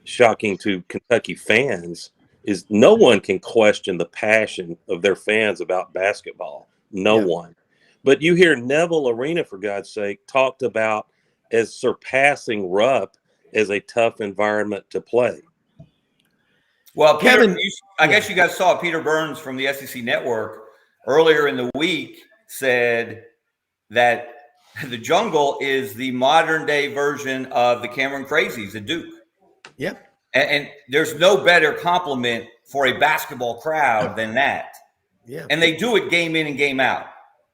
shocking to Kentucky fans, is no one can question the passion of their fans about basketball. No one. But you hear Neville Arena, for God's sake, talked about as surpassing Rupp as a tough environment to play. Well, Peter, Kevin, I guess you guys saw Peter Burns from the SEC Network earlier in the week said that the Jungle is the modern day version of the Cameron Crazies at Duke. Yeah. And there's no better compliment for a basketball crowd than that. Yeah. And they do it game in and game out.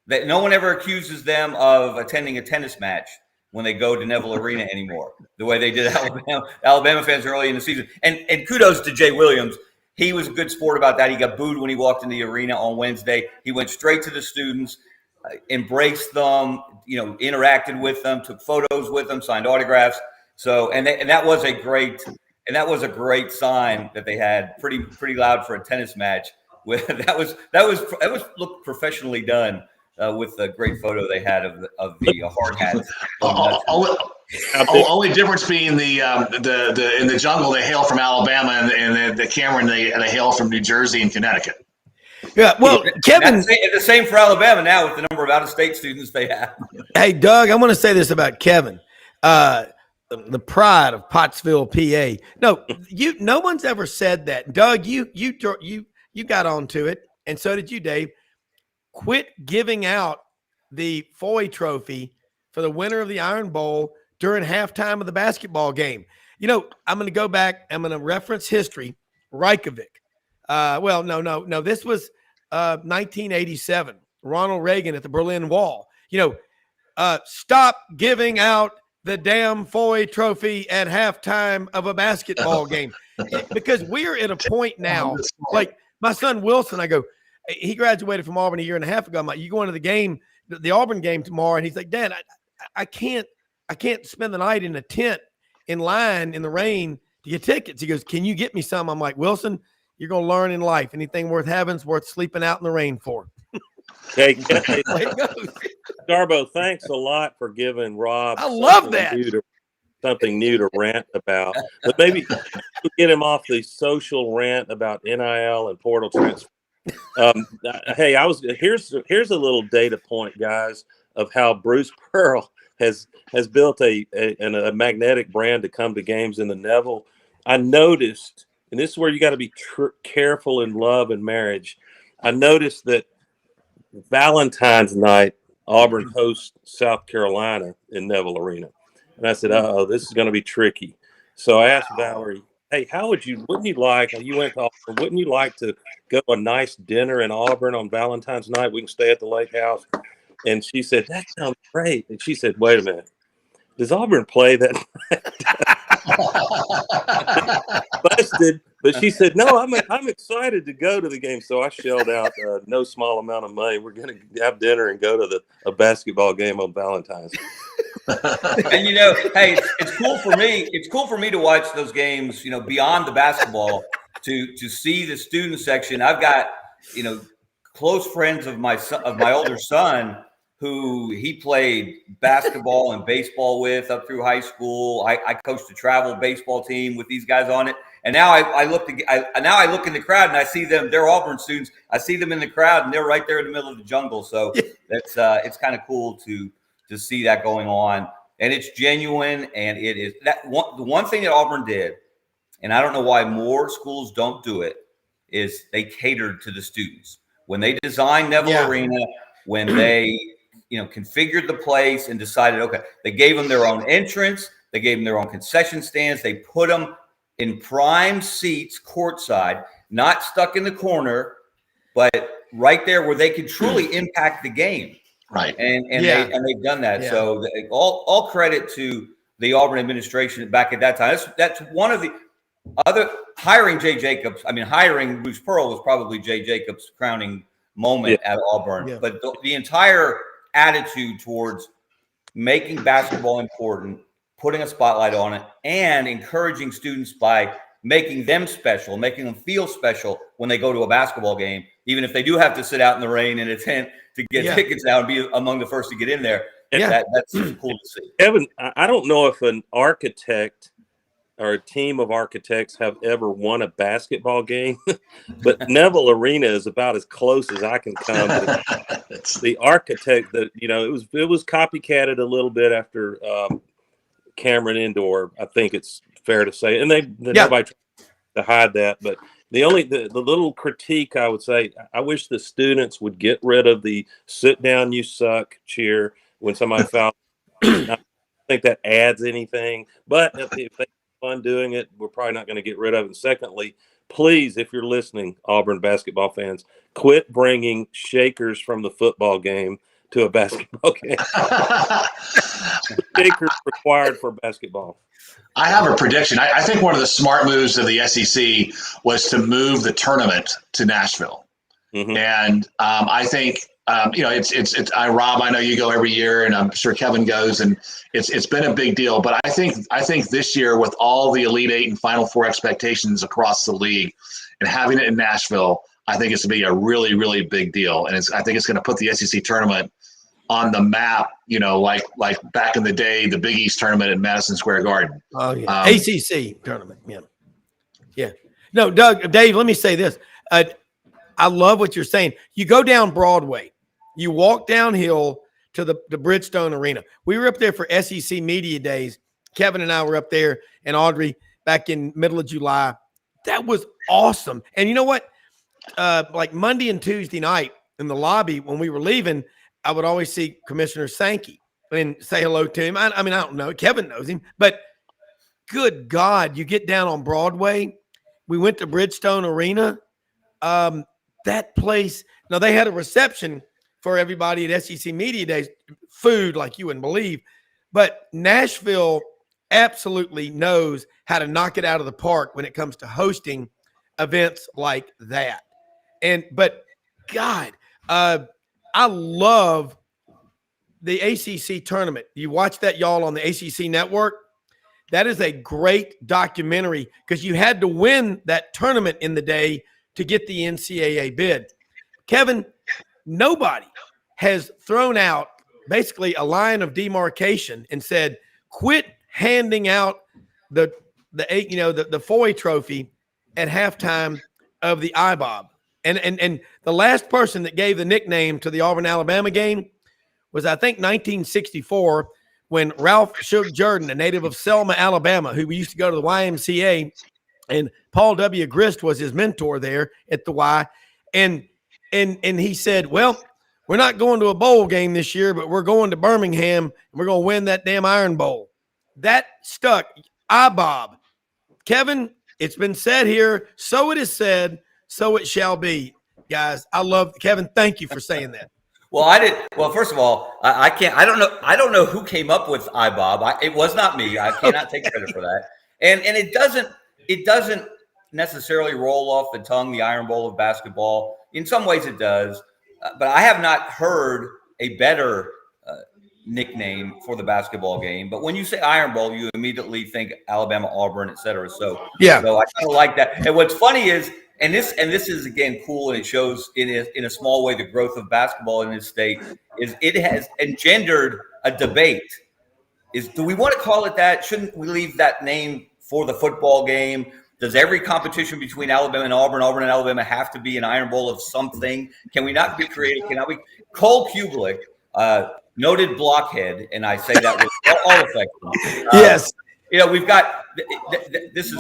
That no one ever accuses them of attending a tennis match when they go to Neville Arena anymore, the way they did Alabama fans early in the season. And kudos to Jay Williams. He was a good sport about that. He got booed when he walked in the arena on Wednesday. He went straight to the students, embraced them, interacted with them, took photos with them, signed autographs. So, and that was a great sign that they had, pretty loud for a tennis match. That was looked professionally done. With the great photo they had of the hard hats. Only difference being the in the Jungle they hail from Alabama and the Cameron they hail from New Jersey and Connecticut. Yeah, well, Kevin, it's the same for Alabama now with the number of out-of-state students they have. Hey, Doug, I want to say this about Kevin, the pride of Pottsville, PA. No one's ever said that. Doug, you got onto it, and so did you, Dave. Quit giving out the Foy Trophy for the winner of the Iron Bowl during halftime of the basketball game. I'm going to go back. I'm going to reference history. Reykjavik. No. This was 1987. Ronald Reagan at the Berlin Wall. Stop giving out the damn Foy Trophy at halftime of a basketball game. Because we're at a point now, like my son Wilson, I go, he graduated from Auburn a year and a half ago. I'm like, you going to the game, the Auburn game tomorrow? And he's like, Dad, I can't spend the night in a tent in line in the rain to get tickets. He goes, can you get me some? I'm like, Wilson, You're going to learn in life. Anything worth having is worth sleeping out in the rain for. Hey, It goes. Scarbo, thanks a lot for giving Rob. I love that. Something new to rant about. But maybe we'll get him off the social rant about NIL and portal transfer. Hey, here's a little data point, guys, of how Bruce Pearl has built a magnetic brand to come to games in the Neville. I noticed, and this is where you got to be careful in love and marriage. I noticed that Valentine's night, Auburn hosts South Carolina in Neville Arena. And I said, this is going to be tricky. So I asked Valerie, hey, wouldn't you like to go to a nice dinner in Auburn on Valentine's night? We can stay at the lake house. And she said, that sounds great. And she said, wait a minute. Does Auburn play that night? Busted. But she said, no, I'm excited to go to the game. So I shelled out no small amount of money. We're going to have dinner and go to a basketball game on Valentine's. And hey, it's cool for me. It's cool for me to watch those games. Beyond the basketball, to see the student section. I've got close friends of my older son who he played basketball and baseball with up through high school. I coached a travel baseball team with these guys on it. And now I look in the crowd and I see them. They're Auburn students. I see them in the crowd and they're right there in the middle of the jungle. So it's kind of cool to see that going on, and it's genuine. And it is the one thing that Auburn did, and I don't know why more schools don't do it, is they catered to the students when they designed Neville Arena, when they configured the place and decided, okay, they gave them their own entrance, they gave them their own concession stands, they put them in prime seats courtside, not stuck in the corner, but right there where they could truly impact the game. Right. And they've done that. Yeah. So all credit to the Auburn administration back at that time. That's one of the other hiring Jay Jacobs. I mean, hiring Bruce Pearl was probably Jay Jacobs' crowning moment at Auburn. Yeah. But the entire attitude towards making basketball important, putting a spotlight on it, and encouraging students by making them special, making them feel special when they go to a basketball game, even if they do have to sit out in the rain in a tent to get tickets out and be among the first to get in there. That's cool to see. Evan, I don't know if an architect or a team of architects have ever won a basketball game, but Neville Arena is about as close as I can come. The architect that, it was copycatted a little bit after Cameron Indoor. I think it's fair to say, and nobody tried to hide that, but the little critique I would say, I wish the students would get rid of the sit down, you suck cheer when somebody fouls. I don't think that adds anything, but if they have fun doing it, we're probably not going to get rid of it. And secondly, please, if you're listening, Auburn basketball fans, quit bringing shakers from the football game to a basketball game. Shakers required for basketball. I have a prediction. I think one of the smart moves of the SEC was to move the tournament to Nashville. Mm-hmm. And I think, Rob, I know you go every year, and I'm sure Kevin goes, and it's been a big deal. But I think this year, with all the Elite Eight and Final Four expectations across the league and having it in Nashville, I think it's going to be a really, really big deal. And I think it's going to put the SEC tournament on the map, like back in the day, the Big East tournament in Madison Square Garden. Oh, yeah. ACC tournament. Yeah. Yeah. No, Dave, let me say this. I love what you're saying. You go down Broadway, you walk downhill to the Bridgestone Arena. We were up there for SEC Media Days. Kevin and I were up there, and Audrey, back in middle of July. That was awesome. And you know what? Like Monday and Tuesday night in the lobby when we were leaving, I would always see Commissioner Sankey and say hello to him. I mean, I don't know. Kevin knows him. But good God, you get down on Broadway. We went to Bridgestone Arena. That place, now they had a reception for everybody at SEC Media Days, food like you wouldn't believe. But Nashville absolutely knows how to knock it out of the park when it comes to hosting events like that. But God, I love the ACC tournament. You watch that, y'all, on the ACC network. That is a great documentary because you had to win that tournament in the day to get the NCAA bid. Kevin, nobody has thrown out basically a line of demarcation and said, quit handing out the Foy trophy at halftime of the IBOB. And the last person that gave the nickname to the Auburn Alabama game was, I think, 1964, when Ralph Shug Jordan, a native of Selma, Alabama, who we used to go to the YMCA, and Paul W. Grist was his mentor there at the Y, and he said, well, we're not going to a bowl game this year, but we're going to Birmingham, and we're going to win that damn Iron Bowl. That stuck. IBOB. Kevin, it's been said here, so it is said, so it shall be. Guys, I love Kevin. Thank you for saying that. Well, first of all, I can't. I don't know who came up with IBOB. It was not me. I cannot take credit for that. And it doesn't necessarily roll off the tongue, the Iron Bowl of basketball. In some ways, it does. But I have not heard a better nickname for the basketball game. But when you say Iron Bowl, you immediately think Alabama, Auburn, et cetera. So I kind of like that. And what's funny is, and this is again cool, and it shows in a small way the growth of basketball in this state, is it has engendered a debate. Do we want to call it that? Shouldn't we leave that name for the football game? Does every competition between Alabama and Auburn and Alabama have to be an Iron Bowl of something? Can we not be creative? Cannot we? Cole Kubelik, noted blockhead, and I say that with all affection. Yes. We've got this is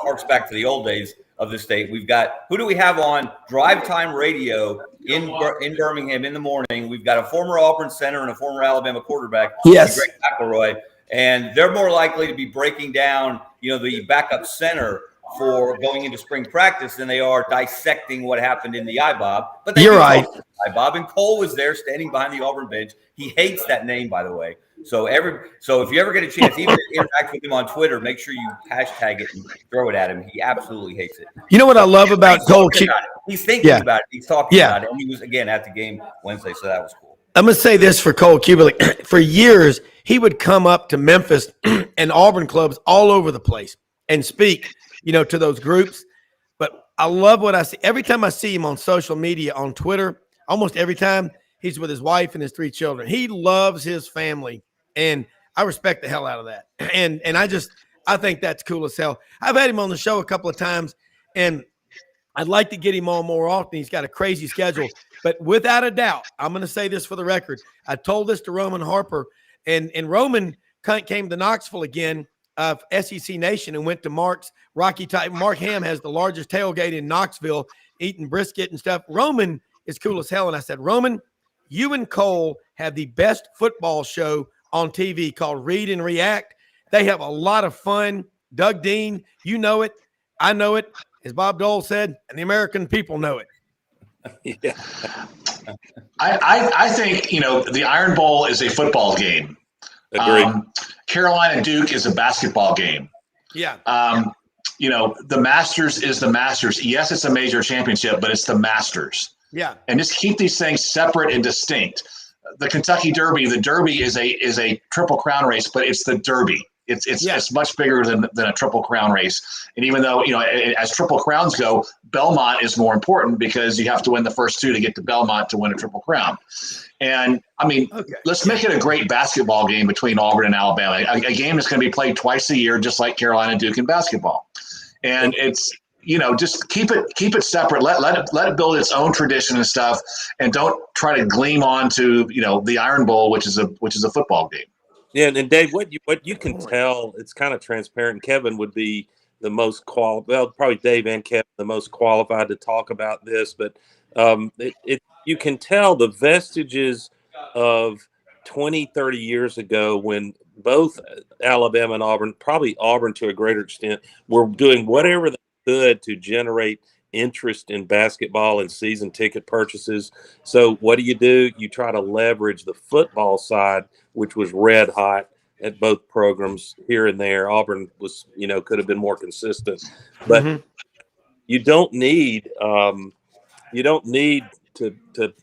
harks back to the old days of the state. We've got, who do we have on drive time radio in Birmingham in the morning? We've got a former Auburn center and a former Alabama quarterback, yes, Greg McElroy, and they're more likely to be breaking down, the backup center for going into spring practice than they are dissecting what happened in the IBOB. But you're right. IBOB, and Cole was there standing behind the Auburn bench. He hates that name, by the way. So if you ever get a chance, even to interact with him on Twitter, make sure you hashtag it and throw it at him. He absolutely hates it. You know what I love about Cole? He's thinking about it. He's talking about it. And he was, again, at the game Wednesday, so that was cool. I'm going to say this for Cole Kubelik. For years, he would come up to Memphis and Auburn clubs all over the place and speak, to those groups. But I love what I see. Every time I see him on social media, on Twitter, almost every time, he's with his wife and his 3 children. He loves his family. And I respect the hell out of that. And I think that's cool as hell. I've had him on the show a couple of times, and I'd like to get him on more often. He's got a crazy schedule. But without a doubt, I'm going to say this for the record. I told this to Roman Harper, and Roman came to Knoxville again, SEC Nation, and went to Mark's Rocky Top. Mark Ham has the largest tailgate in Knoxville, eating brisket and stuff. Roman is cool as hell. And I said, Roman, you and Cole have the best football show on TV called Read and React. They have a lot of fun. Doug Dean, you know it. I know it. As Bob Dole said, and the American people know it. Yeah. I think, the Iron Bowl is a football game. Agreed. Carolina Duke is a basketball game. Yeah. The Masters is the Masters. Yes, it's a major championship, but it's the Masters. Yeah. And just keep these things separate and distinct. The Kentucky Derby, the Derby is a Triple Crown race, but it's the Derby. It's much bigger than a Triple Crown race. And even though, as Triple Crowns go, Belmont is more important because you have to win the first 2 to get to Belmont to win a Triple Crown. And let's make it a great basketball game between Auburn and Alabama, a game that's going to be played twice a year, just like Carolina Duke in basketball. And it's, just keep it separate. Let it build its own tradition and stuff, and don't try to gleam onto the Iron Bowl, which is a football game. Yeah, and Dave, what you can tell, it's kind of transparent. Kevin would be the most qualified. Well, probably Dave and Kevin the most qualified to talk about this, but you can tell the vestiges of 20, 30 years ago when both Alabama and Auburn, probably Auburn to a greater extent, were doing whatever they could to generate interest in basketball and season ticket purchases. So what do? You try to leverage the football side, which was red hot at both programs here and there. Auburn was, could have been more consistent, but you don't need to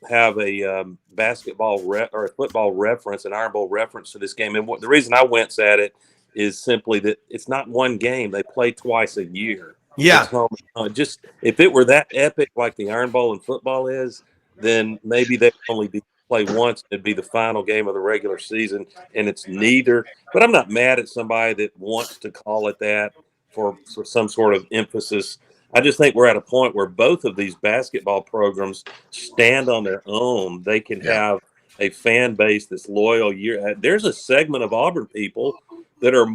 have a basketball or a football reference, an Iron Bowl reference to this game. And the reason I wince at it is simply that it's not one game. They play twice a year. Yeah. It's home. Just if it were that epic like the Iron Bowl in football is, then maybe they'd only play once. It'd be the final game of the regular season, and it's neither. But I'm not mad at somebody that wants to call it that for some sort of emphasis. I just think we're at a point where both of these basketball programs stand on their own. They can have a fan base that's loyal. There's a segment of Auburn people that are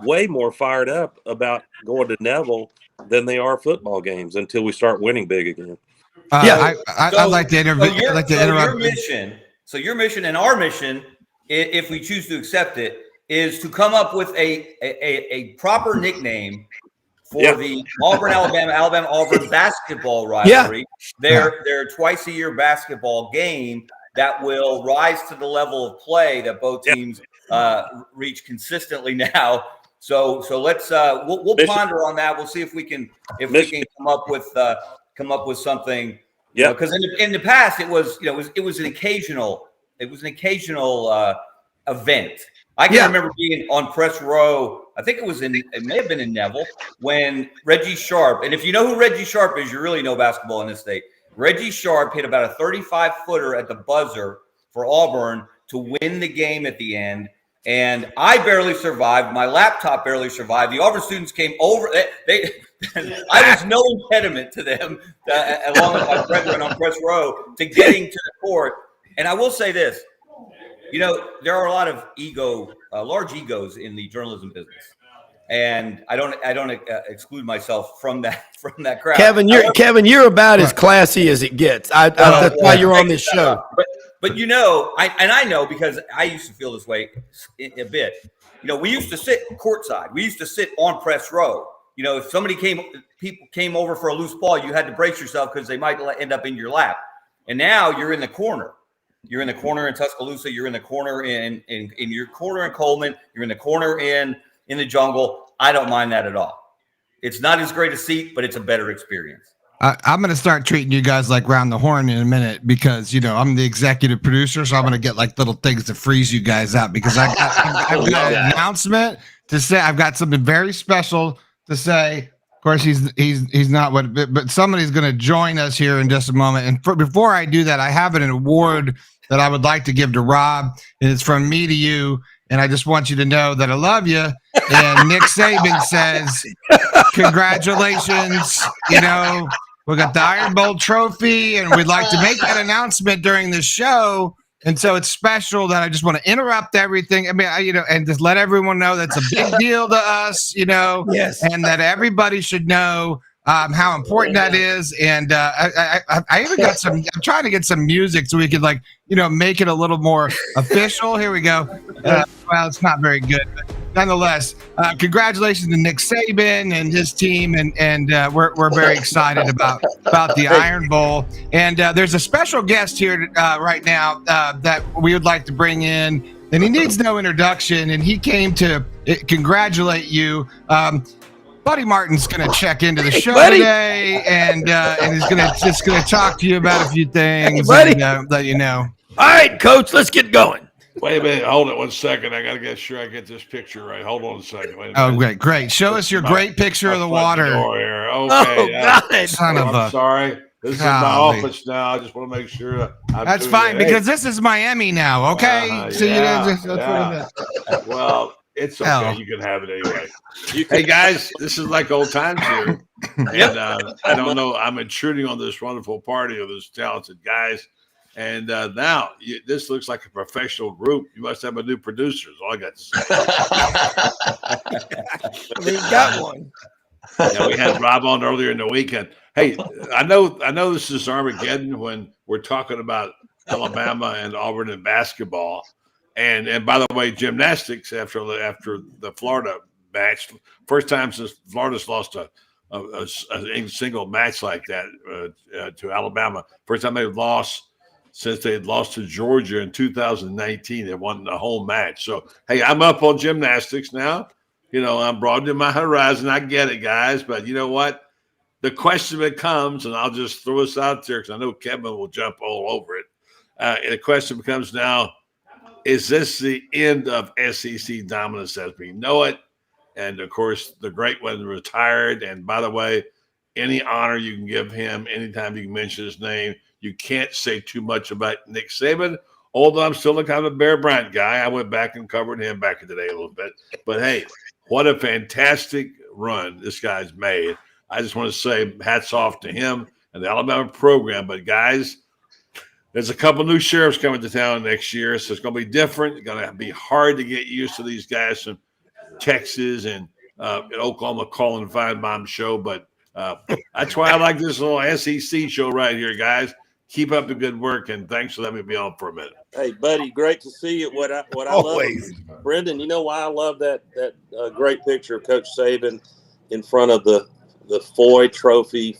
way more fired up about going to Neville than they are football games until we start winning big again. I'd like to interrupt. Your mission and our mission, if we choose to accept it, is to come up with a proper nickname for the Alabama-Auburn basketball rivalry. Their twice a year basketball game that will rise to the level of play that both teams reach consistently now. So let's we'll ponder on that. We'll see if we can come up with something. Yeah, because in the past it was an occasional event. I can remember being on press row. I think it may have been in Neville when Reggie Sharp. And if you know who Reggie Sharp is, you really know basketball in this state. Reggie Sharp hit about a 35-footer at the buzzer for Auburn to win the game at the end. And I barely survived. My laptop barely survived. The Auburn students came over. I was no impediment to them, along with my brethren on press row, to getting to the court. And I will say this. There are a lot of large egos in the journalism business, and I don't exclude myself from that crowd. Kevin, you're about as classy as it gets. That's why you're on this show. But I know because I used to feel this way a bit. We used to sit courtside. We used to sit on press row. If people came over for a loose ball, you had to brace yourself because they might end up in your lap. And now you're in the corner. You're in the corner in Tuscaloosa. You're in the corner in your corner in Coleman. You're in the corner in the jungle. I don't mind that at all. It's not as great a seat, but it's a better experience. I'm going to start treating you guys like round the horn in a minute because, I'm the executive producer. So I'm going to get like little things to freeze you guys out because I've got an announcement to say. I've got something very special to say. Of course, he's not but somebody's going to join us here in just a moment. And before I do that, I have an award that I would like to give to Rob, and it's from me to you. And I just want you to know that I love you. And Nick Saban says, congratulations. We got the Iron Bowl trophy, and we'd like to make that announcement during the show. And so it's special that I just want to interrupt everything. I mean, and just let everyone know that's a big deal to us, yes. And that everybody should know how important that is. And I even got I'm trying to get some music so we could make it a little more official. Here we go. Well, it's not very good, but nonetheless, congratulations to Nick Saban and his team. And we're very excited about the Iron Bowl. And there's a special guest here right now that we would like to bring in. And he needs no introduction. And he came to congratulate you. Buddy Martin's going to check into the show today, and he's just going to talk to you about a few things and let you know. All right, Coach, let's get going. Wait a minute. Hold it 1 second. I got to get sure I get this picture right. Hold on a second. Wait a minute. Great. Show us your great picture of the water. Here. Okay. God. I'm sorry. This is my office now. I just want to make sure. That's fine because this is Miami now. Okay. Well, it's okay. You can have it anyway. Hey guys, this is like old times here, and I don't know. I'm intruding on this wonderful party of those talented guys, and now this looks like a professional group. You must have a new producer. Is all I got to say. We got one. Yeah, we had Rob on earlier in the weekend. Hey, I know this is Armageddon when we're talking about Alabama and Auburn in basketball. And by the way, gymnastics after the Florida match, first time since Florida's lost a single match like that to Alabama. First time they've lost since they had lost to Georgia in 2019. They won the home match. So hey, I'm up on gymnastics now. I'm broadening my horizon. I get it, guys. But you know what? The question becomes, and I'll just throw this out there because I know Kevin will jump all over it. And the question becomes now, is this the end of SEC dominance as we know it? And of course, the great one retired. And by the way, any honor you can give him, anytime you can mention his name, you can't say too much about Nick Saban. Although I'm still a kind of a Bear Bryant guy, I went back and covered him back in the day a little bit. But hey, what a fantastic run this guy's made. I just want to say hats off to him and the Alabama program. But guys, there's a couple new sheriffs coming to town next year, so it's going to be different. It's going to be hard to get used to these guys from Texas and Oklahoma calling Feinbaum show. But that's why I like this little SEC show right here, guys. Keep up the good work, and thanks for letting me be on for a minute. Hey, buddy, great to see you. What I love, Brendan, you know why I love that great picture of Coach Saban in front of the Foy Trophy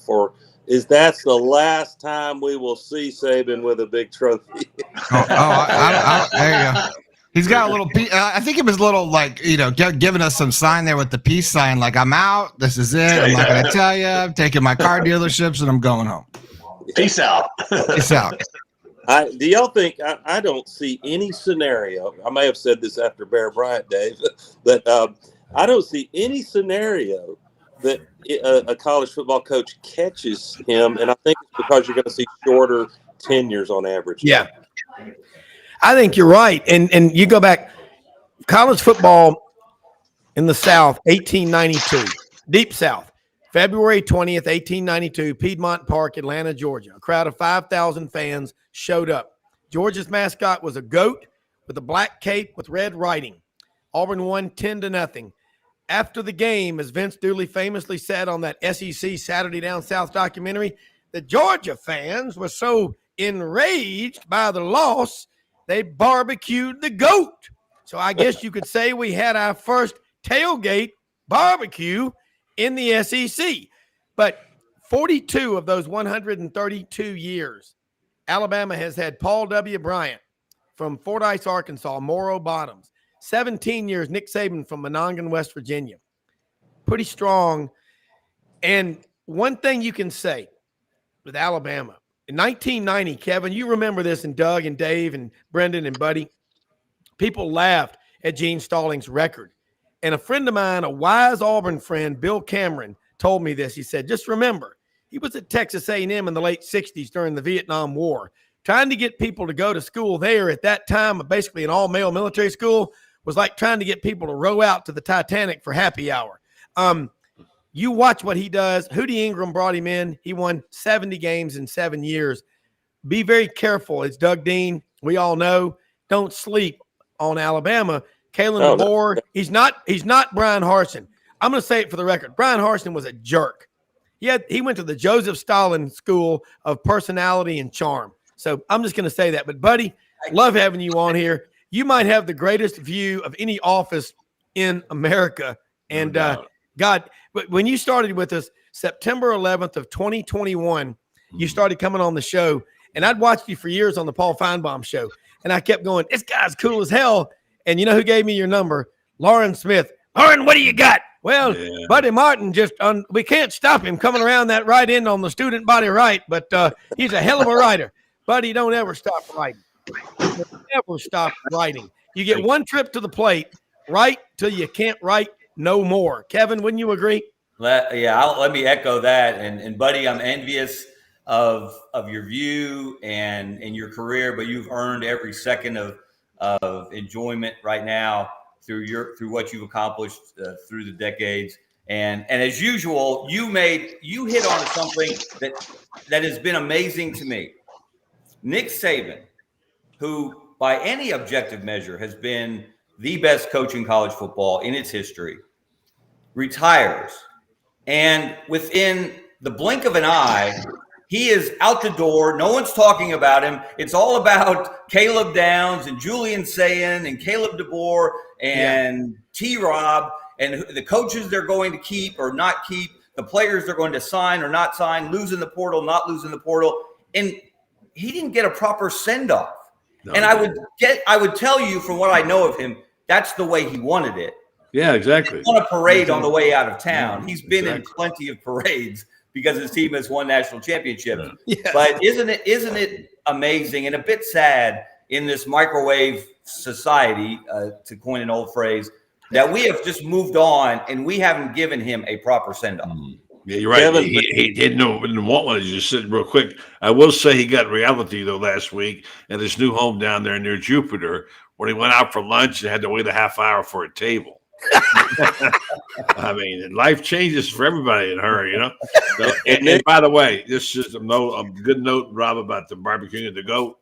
that's the last time we will see Saban with a big trophy. There you go. He's got a little I think it was a little giving us some sign there with the peace sign, like I'm out. This is it. I'm not going to tell you. I'm taking my car dealerships and I'm going home. Peace out. Peace out. Do y'all think I don't see any scenario? I may have said this after Bear Bryant days, but I don't see any scenario that a college football coach catches him, and I think it's because you're going to see shorter tenures on average. Yeah, I think you're right. And you go back, college football in the South, 1892, Deep South. February 20th, 1892, Piedmont Park, Atlanta, Georgia. A crowd of 5,000 fans showed up. Georgia's mascot was a goat with a black cape with red writing. Auburn won 10-0. After the game, as Vince Dooley famously said on that SEC Saturday Down South documentary, the Georgia fans were so enraged by the loss, they barbecued the goat. So I guess you could say we had our first tailgate barbecue in the SEC. But 42 of those 132 years, Alabama has had Paul W. Bryant from Fordyce, Arkansas, Morrow Bottoms. 17 years, Nick Saban from Monongah, West Virginia. Pretty strong. And one thing you can say with Alabama, in 1990, Kevin, you remember this, and Doug and Dave and Brendan and Buddy, people laughed at Gene Stallings' record. And a friend of mine, a wise Auburn friend, Bill Cameron, told me this. He said, just remember, he was at Texas A&M in the late 60s during the Vietnam War. Trying to get people to go to school there at that time, basically an all-male military school, was like trying to get people to row out to the Titanic for happy hour. You watch what he does. Hootie Ingram brought him in. He won 70 games in 7 years. Be very careful. It's Doug Dean. We all know. Don't sleep on Alabama. Kalen DeBoer, he's not Brian Harsin. I'm going to say it for the record. Brian Harsin was a jerk. He went to the Joseph Stalin School of Personality and Charm. So I'm just going to say that. But, buddy, love having you on here. You might have the greatest view of any office in America. And, God, when you started with us, September 11th of 2021, you started coming on the show. And I'd watched you for years on the Paul Feinbaum show. And I kept going, this guy's cool as hell. And you know who gave me your number? Lauren Smith. Lauren, what do you got? Well, Buddy Martin we can't stop him coming around that right end on the student body right, but he's a hell of a writer. Buddy, don't ever stop writing. Don't ever stop writing. You get one trip to the plate, write till you can't write no more. Kevin, wouldn't you agree? Let me echo that. And Buddy, I'm envious of your view and your career, but you've earned every second of enjoyment right now through what you've accomplished through the decades. And as usual, you hit on something that has been amazing to me. Nick Saban, who by any objective measure has been the best coach in college football in its history, retires. And within the blink of an eye, he is out the door. No one's talking about him. It's all about Caleb Downs and Julian Sayin and Caleb DeBoer and T-Rob and the coaches they're going to keep or not keep, the players they're going to sign or not sign, losing the portal, not losing the portal. And he didn't get a proper send-off. No, and I would tell you from what I know of him, that's the way he wanted it. Yeah, exactly. On a parade on the way out of town. He's been in plenty of parades because his team has won national championships. Yeah. But isn't it amazing and a bit sad in this microwave society, to coin an old phrase, that we have just moved on and we haven't given him a proper send-off. Yeah, you're right. Kevin, He didn't want one. He just said real quick. I will say he got reality though last week at his new home down there near Jupiter, where he went out for lunch and had to wait a half hour for a table. I mean, life changes for everybody in a hurry, you know. So, and by the way, this is a good note, Rob, about the barbecuing of the goat.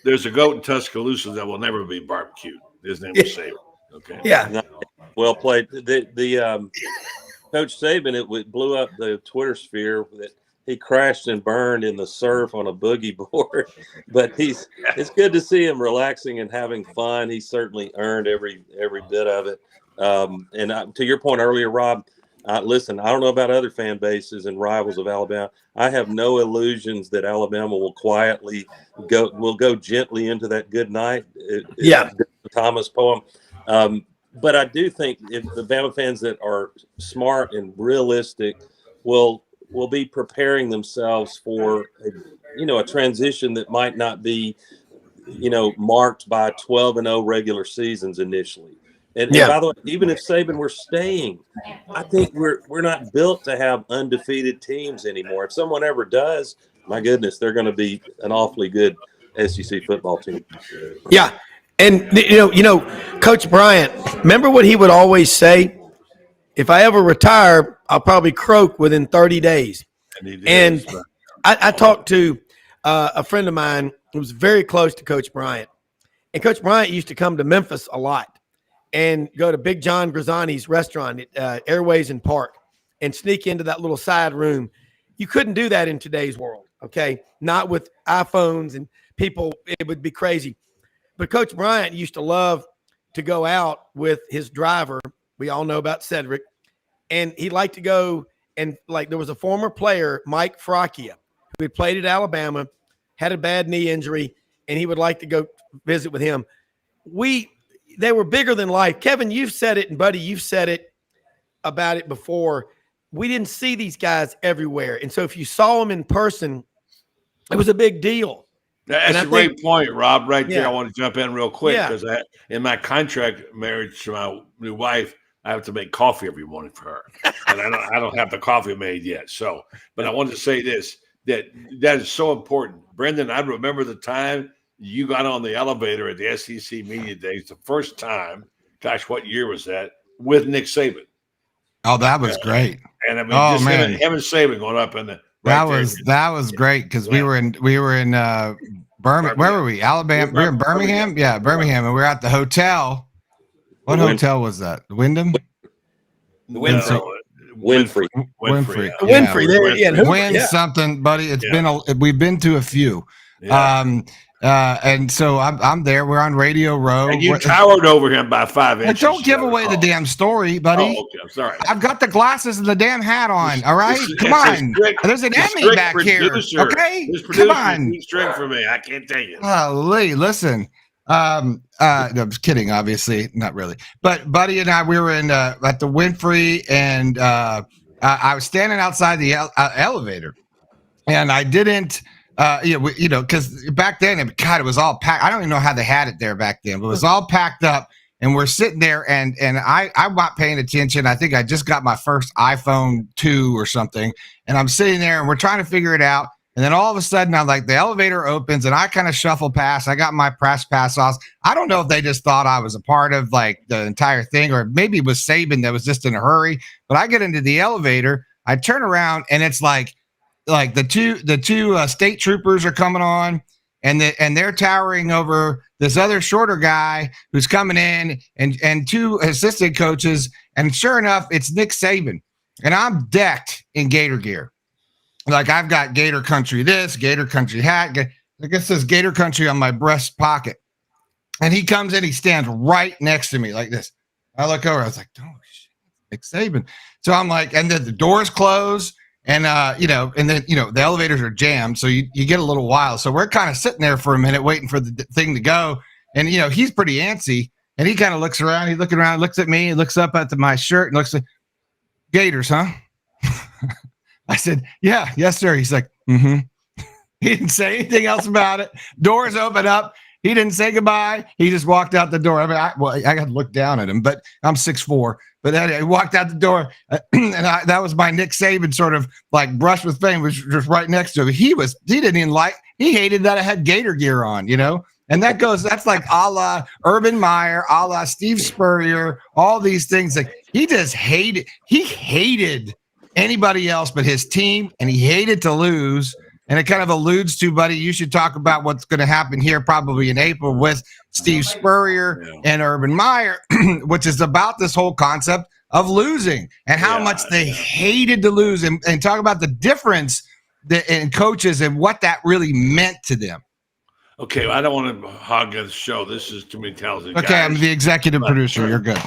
There's a goat in Tuscaloosa that will never be barbecued. His name is Savant. Okay. Yeah. No, well played. The Coach Saban, it blew up the Twitter sphere that he crashed and burned in the surf on a boogie board. But it's good to see him relaxing and having fun. He certainly earned every bit of it. And to your point earlier, Rob, listen, I don't know about other fan bases and rivals of Alabama. I have no illusions that Alabama will quietly go gently into that good night. Thomas poem. But I do think if the Bama fans that are smart and realistic will be preparing themselves for a transition that might not be marked by 12-0 regular seasons initially. And by the way, even if Saban were staying, I think we're not built to have undefeated teams anymore. If someone ever does, my goodness, they're going to be an awfully good SEC football team. Yeah. And, Coach Bryant, remember what he would always say? If I ever retire, I'll probably croak within 30 days. And I talked to a friend of mine who was very close to Coach Bryant. And Coach Bryant used to come to Memphis a lot and go to Big John Grazzani's restaurant at Airways and Park and sneak into that little side room. You couldn't do that in today's world, okay? Not with iPhones and people. It would be crazy. But Coach Bryant used to love to go out with his driver. We all know about Cedric. And he liked to go and, there was a former player, Mike Fracchia, who had played at Alabama, had a bad knee injury, and he would like to go visit with him. They were bigger than life. Kevin, you've said it, and Buddy, you've said it about it before. We didn't see these guys everywhere. And so if you saw them in person, it was a big deal. That's a great point, Rob. Right there, Yeah. I want to jump in real quick because in my contract marriage to my new wife, I have to make coffee every morning for her, and I don't have the coffee made yet. So, but I wanted to say this that is so important, Brendan. I remember the time you got on the elevator at the SEC Media Days the first time. Gosh, what year was that? With Nick Saban. Oh, that was great. And I mean, him and Saban going up in the. That was great because we were in Birmingham. Where were we? Alabama. We were in Birmingham. Yeah, Birmingham, and we were at the hotel. What hotel was that? The Wyndham. The Winfrey. Winfrey. Winfrey. There, something, buddy. We've been to a few. Yeah. And so I'm there. We're on Radio Row. And you towered over him by 5 inches. Don't give away the damn story, buddy. Oh, okay. I'm sorry. I've got the glasses and the damn hat on. All right, come on. There's an Emmy back here. Okay, come on. String for me. I can't tell you. Holy, listen. No, I'm just kidding. Obviously, not really. But Buddy and I, we were in at the Winfrey, and I was standing outside the elevator, and I didn't. Because back then, it was all packed. I don't even know how they had it there back then, but it was all packed up. And we're sitting there, and I'm not paying attention. I think I just got my first iPhone 2 or something, and I'm sitting there, and we're trying to figure it out. And then all of a sudden, I'm like, the elevator opens, and I kind of shuffle past. I got my press pass off. I don't know if they just thought I was a part of the entire thing, or maybe it was Saban that was just in a hurry. But I get into the elevator, I turn around, and it's like the two state troopers are coming on, and they're towering over this other shorter guy who's coming in, and two assistant coaches, and sure enough, it's Nick Saban, and I'm decked in Gator gear. Like I've got Gator Country this, Gator Country hat. I guess says Gator Country on my breast pocket, and he comes in, he stands right next to me like this. I look over, I was like, oh shit, Nick Saban. So I'm like, and then the doors close. And, and then, the elevators are jammed. So you get a little wild. So we're kind of sitting there for a minute waiting for the thing to go. And, he's pretty antsy. And he kind of looks around. He's looking around, looks at me, and looks up at my shirt and looks like, Gators, huh? I said, yeah, yes, sir. He's like, mm-hmm. He didn't say anything else about it. Doors open up. He didn't say goodbye. He just walked out the door. I mean, I got to look down at him, but I'm 6'4". But then he walked out the door, and that was my Nick Saban sort of like brush with fame, was just right next to him. He didn't even he hated that I had Gator gear on, And that's like a la Urban Meyer, a la Steve Spurrier, all these things. Like he hated anybody else but his team, and he hated to lose. And it kind of alludes to, buddy, you should talk about what's going to happen here probably in April with Steve Spurrier and Urban Meyer, which is about this whole concept of losing and how much they hated to lose, and talk about the difference in coaches and what that really meant to them. Okay, well, I don't want to hog the show. This is too many talented guys. Okay, I'm the executive producer. You're good.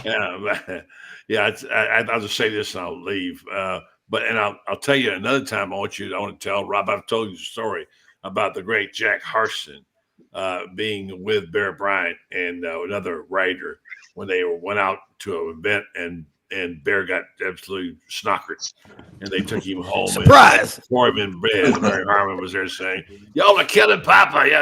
I'll just say this and I'll leave. But I'll tell you another time. I want to tell Rob. I've told you the story about the great Jack Harson being with Bear Bryant and another writer when they went out to an event, and Bear got absolutely snockered, and they took him home. Surprise! For him in bed, Larry Harmon was there saying, "Y'all are killing Papa." Yeah,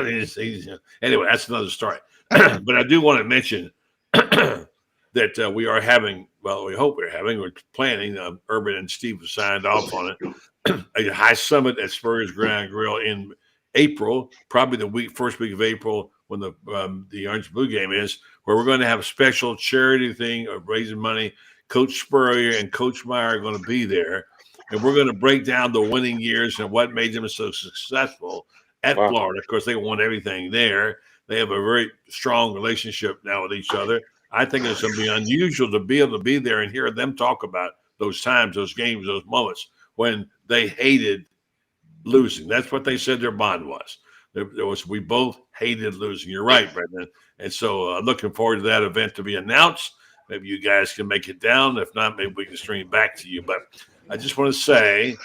anyway, that's another story. But I do want to mention that we are having. Well, we hope we're planning. Urban and Steve have signed off on it. A high summit at Spurrier's Grand Grill in April, probably the first week of April, when the Orange Blue game is, where we're going to have a special charity thing of raising money. Coach Spurrier and Coach Meyer are going to be there, and we're going to break down the winning years and what made them so successful at Florida. Of course, they won everything there. They have a very strong relationship now with each other. I think it's going to be unusual to be able to be there and hear them talk about those times, those games, those moments when they hated losing. That's what they said their bond was. We both hated losing. You're right, Brendan. And so looking forward to that event to be announced. Maybe you guys can make it down. If not, maybe we can stream back to you. But I just want to say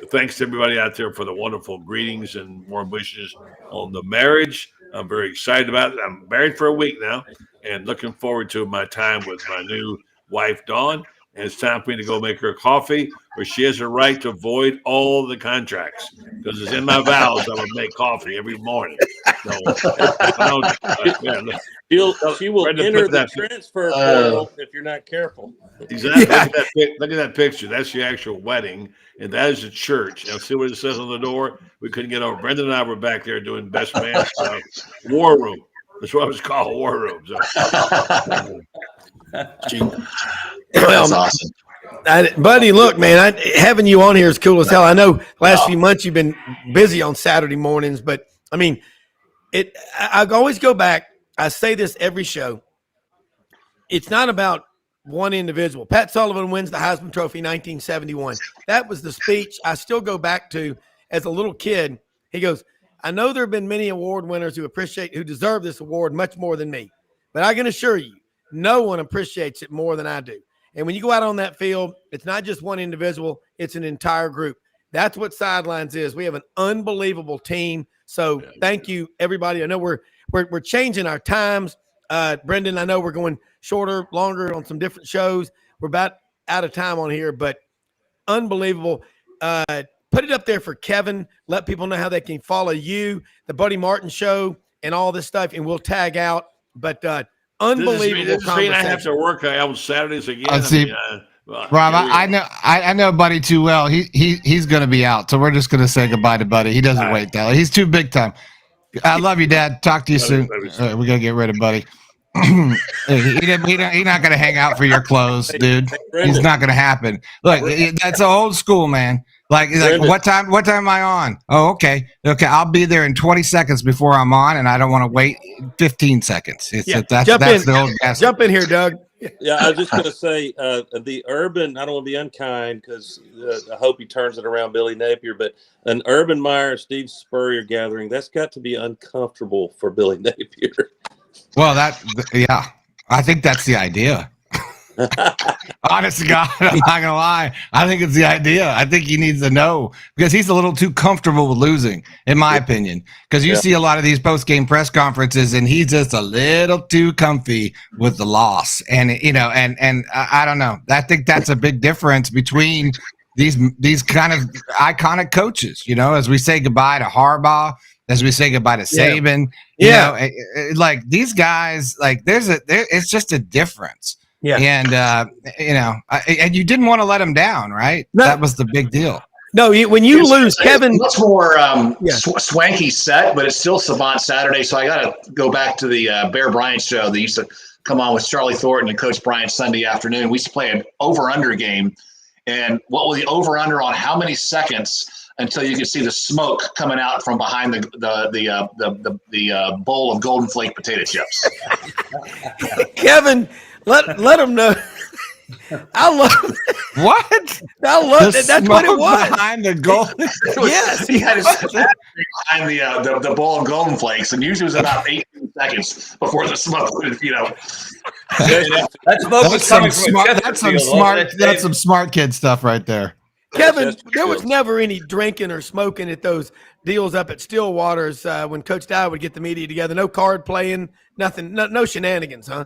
thanks to everybody out there for the wonderful greetings and warm wishes on the marriage. I'm very excited about it. I'm married for a week now and looking forward to my time with my new wife, Dawn. And it's time for me to go make her coffee, where she has a right to void all the contracts, because it's in my vows I would make coffee every morning. She will enter the transfer portal if you're not careful. Exactly. Yeah. Look at that picture. That's the actual wedding, and that is a church. Now, see what it says on the door? We couldn't get over. Brendan and I were back there doing best man stuff. War room. That's what it was called, war room. So. That's awesome. Buddy, look, man, having you on here is cool as hell. I know last few months you've been busy on Saturday mornings, but I mean, I always go back. I say this every show. It's not about one individual. Pat Sullivan wins the Heisman Trophy 1971. That was the speech I still go back to as a little kid. He goes, I know there have been many award winners who deserve this award much more than me, but I can assure you, no one appreciates it more than I do. And when you go out on that field, it's not just one individual, it's an entire group. That's what Sidelines is. We have an unbelievable team. So thank you, everybody. I know we're changing our times. Brendan, I know we're going shorter, longer on some different shows. We're about out of time on here, but unbelievable. Put it up there for Kevin. Let people know how they can follow you, the Buddy Martin Show, and all this stuff, and we'll tag out. But unbelievable. Does this mean I have to work on Saturdays again? Rob, I know Buddy too well. He's going to be out, so we're just going to say goodbye to Buddy. He doesn't wait that. He's too big time. I love you, Dad. Talk to you soon. We got to get rid of Buddy. He's not going to hang out for your clothes, dude. It's not going to happen. Look, that's old school, man. Like what time am I on? Oh, okay. I'll be there in 20 seconds before I'm on, and I don't want to wait 15 seconds. That's the old gas. Jump in here, Doug. Yeah, I was just going to say the Urban, I don't want to be unkind because I hope he turns it around, Billy Napier, but an Urban Meyer, Steve Spurrier gathering, that's got to be uncomfortable for Billy Napier. Well, I think that's the idea. Honest to God, I'm not gonna lie. I think it's the idea. I think he needs to know because he's a little too comfortable with losing, in my opinion. Because you see a lot of these post-game press conferences, and he's just a little too comfy with the loss. And and I don't know. I think that's a big difference between these kind of iconic coaches. As we say goodbye to Harbaugh as we say goodbye to Saban. Yeah. Like these guys, like it's just a difference. Yeah. And, and you didn't want to let them down, right? No. That was the big deal. No, when you lose, Kevin. Much more swanky set, but it's still Savant Saturday. So I got to go back to the Bear Bryant show. They used to come on with Charlie Thornton and Coach Bryant Sunday afternoon. We used to play an over-under game. And what was the over-under on how many seconds until you could see the smoke coming out from behind the bowl of Golden Flake potato chips? Kevin, let them know. I love what? I love that. That's what it was. Behind the goal. Yes. He had his behind the bowl of Golden Flakes, and usually it was about 18 seconds before the smoke would, That smoke was coming from that's some smart kid stuff right there. Kevin, there was never any drinking or smoking at those deals up at Stillwater's when Coach Dye would get the media together. No card playing, nothing, no shenanigans, huh?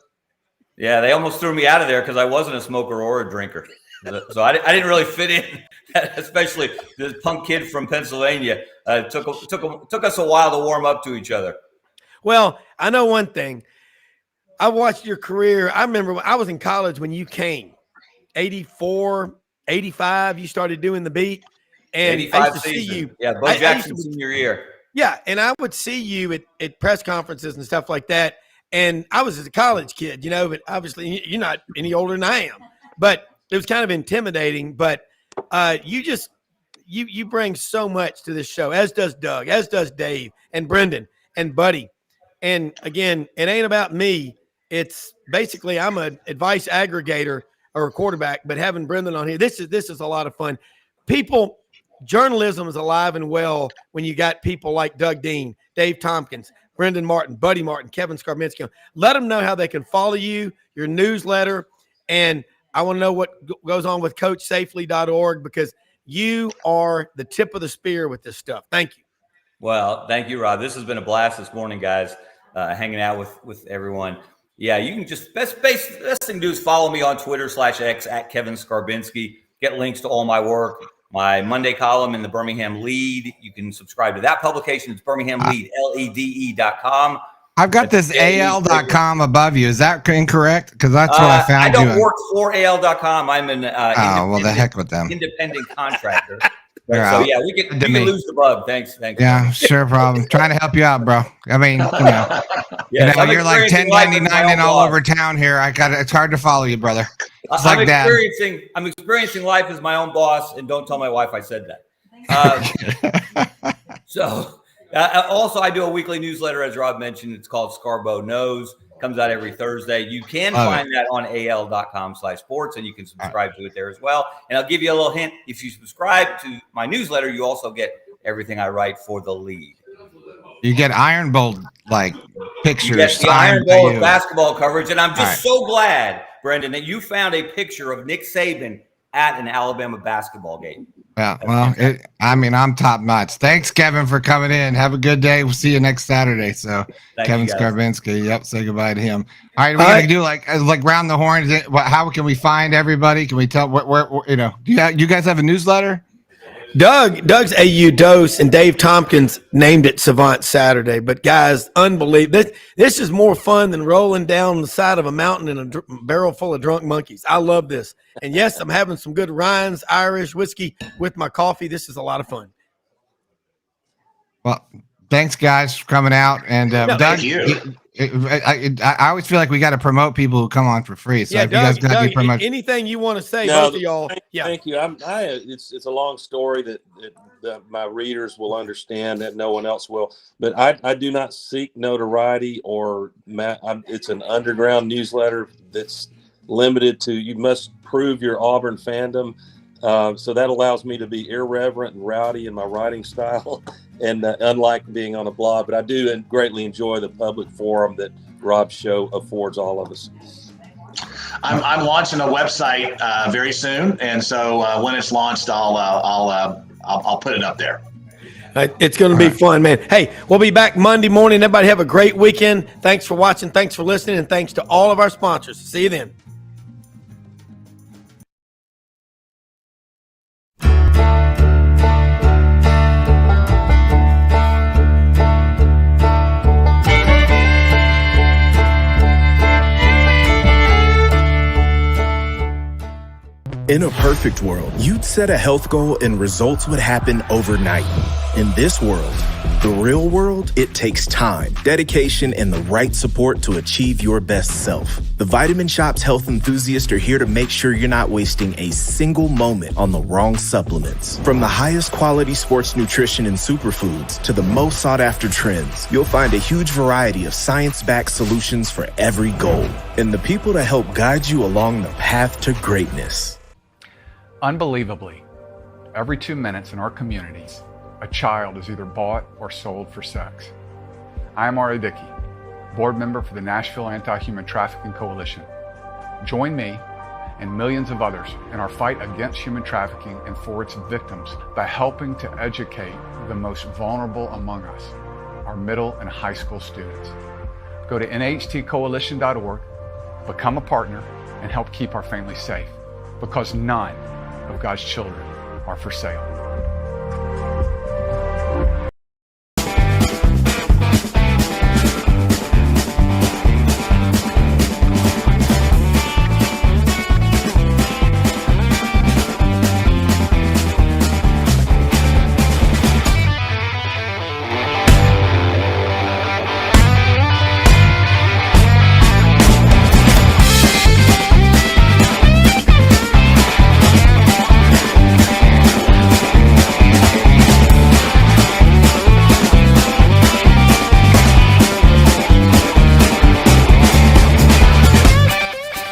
Yeah, they almost threw me out of there because I wasn't a smoker or a drinker. So I didn't really fit in, especially this punk kid from Pennsylvania. Took us a while to warm up to each other. Well, I know one thing. I watched your career. I remember when I was in college when you came, 84, 85, you started doing the beat. And 85 I used to season. see you. Yeah, Bo Jackson's senior year. Yeah, and I would see you at press conferences and stuff like that. And I was a college kid, but obviously you're not any older than I am. But it was kind of intimidating. But you bring so much to this show, as does Doug, as does Dave and Brendan and Buddy. And again, it ain't about me. It's basically I'm an advice aggregator or a quarterback. But having Brendan on here, this is a lot of fun. Journalism is alive and well when you got people like Doug Dean, Dave Tompkins, Brendan Martin, Buddy Martin, Kevin Scarbinsky. Let them know how they can follow you, your newsletter. And I want to know what goes on with CoachSafely.org because you are the tip of the spear with this stuff. Thank you. Well, thank you, Rob. This has been a blast this morning, guys, hanging out with everyone. Yeah, you can just best thing to do is follow me on Twitter/X at Kevin Scarbinsky. Get links to all my work. My Monday column in the Birmingham Lede. You can subscribe to that publication. It's Birmingham Lede, LEDE.com. I've got this AL.com above you. Is that incorrect? Because that's what I found. I don't work for AL.com. I'm an the heck with them. Independent contractor. So yeah, we can lose the bug. Thanks. Yeah, sure problem. Trying to help you out, bro. I mean, yes, you're like 1099 and all over town here. It's hard to follow you, brother. I'm experiencing life as my own boss, and don't tell my wife I said that. Also, I do a weekly newsletter, as Rob mentioned. It's called Scabo Knows. Comes out every Thursday. You can find that on al.com/sports, and you can subscribe to it there as well. And I'll give you a little hint. If you subscribe to my newsletter, you also get everything I write for the Lede. You get Iron Bowl pictures. You get the Iron Bowl basketball coverage, and I'm just so glad, Brendan, that you found a picture of Nick Saban at an Alabama basketball game. Yeah, well, I'm top notch. Thanks, Kevin, for coming in. Have a good day. We'll see you next Saturday. So, Kevin Scarbinsky, say goodbye to him. All right, we're gonna do like round the horn. How can we find everybody? Can we tell where you guys have a newsletter? Doug's AU Dose and Dave Tompkins named it Savant Saturday. But guys, unbelievable. This is more fun than rolling down the side of a mountain in a barrel full of drunk monkeys. I love this. And yes, I'm having some good Ryan's Irish whiskey with my coffee. This is a lot of fun. Well, thanks guys for coming out. And Doug, thank you. I always feel like we got to promote people who come on for free. So if Doug, you guys got any promotion, anything you want to say, both of y'all. Thank you. It's a long story that my readers will understand that no one else will. But I do not seek notoriety it's an underground newsletter that's limited to you must prove your Auburn fandom. So that allows me to be irreverent and rowdy in my writing style, and unlike being on a blog, but I do greatly enjoy the public forum that Rob's show affords all of us. I'm launching a website very soon, and so when it's launched, I'll put it up there. It's going to be fun, man. Hey, we'll be back Monday morning. Everybody have a great weekend. Thanks for watching. Thanks for listening, and thanks to all of our sponsors. See you then. In a perfect world, you'd set a health goal and results would happen overnight. In this world, the real world, it takes time, dedication, and the right support to achieve your best self. The Vitamin Shop's health enthusiasts are here to make sure you're not wasting a single moment on the wrong supplements. From the highest quality sports nutrition and superfoods to the most sought after trends, you'll find a huge variety of science-backed solutions for every goal. And the people to help guide you along the path to greatness. Unbelievably, every 2 minutes in our communities, a child is either bought or sold for sex. I am Ari Dickey, board member for the Nashville Anti-Human Trafficking Coalition. Join me and millions of others in our fight against human trafficking and for its victims by helping to educate the most vulnerable among us, our middle and high school students. Go to nhtcoalition.org, become a partner, and help keep our families safe, because none of God's children are for sale.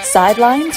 Sidelines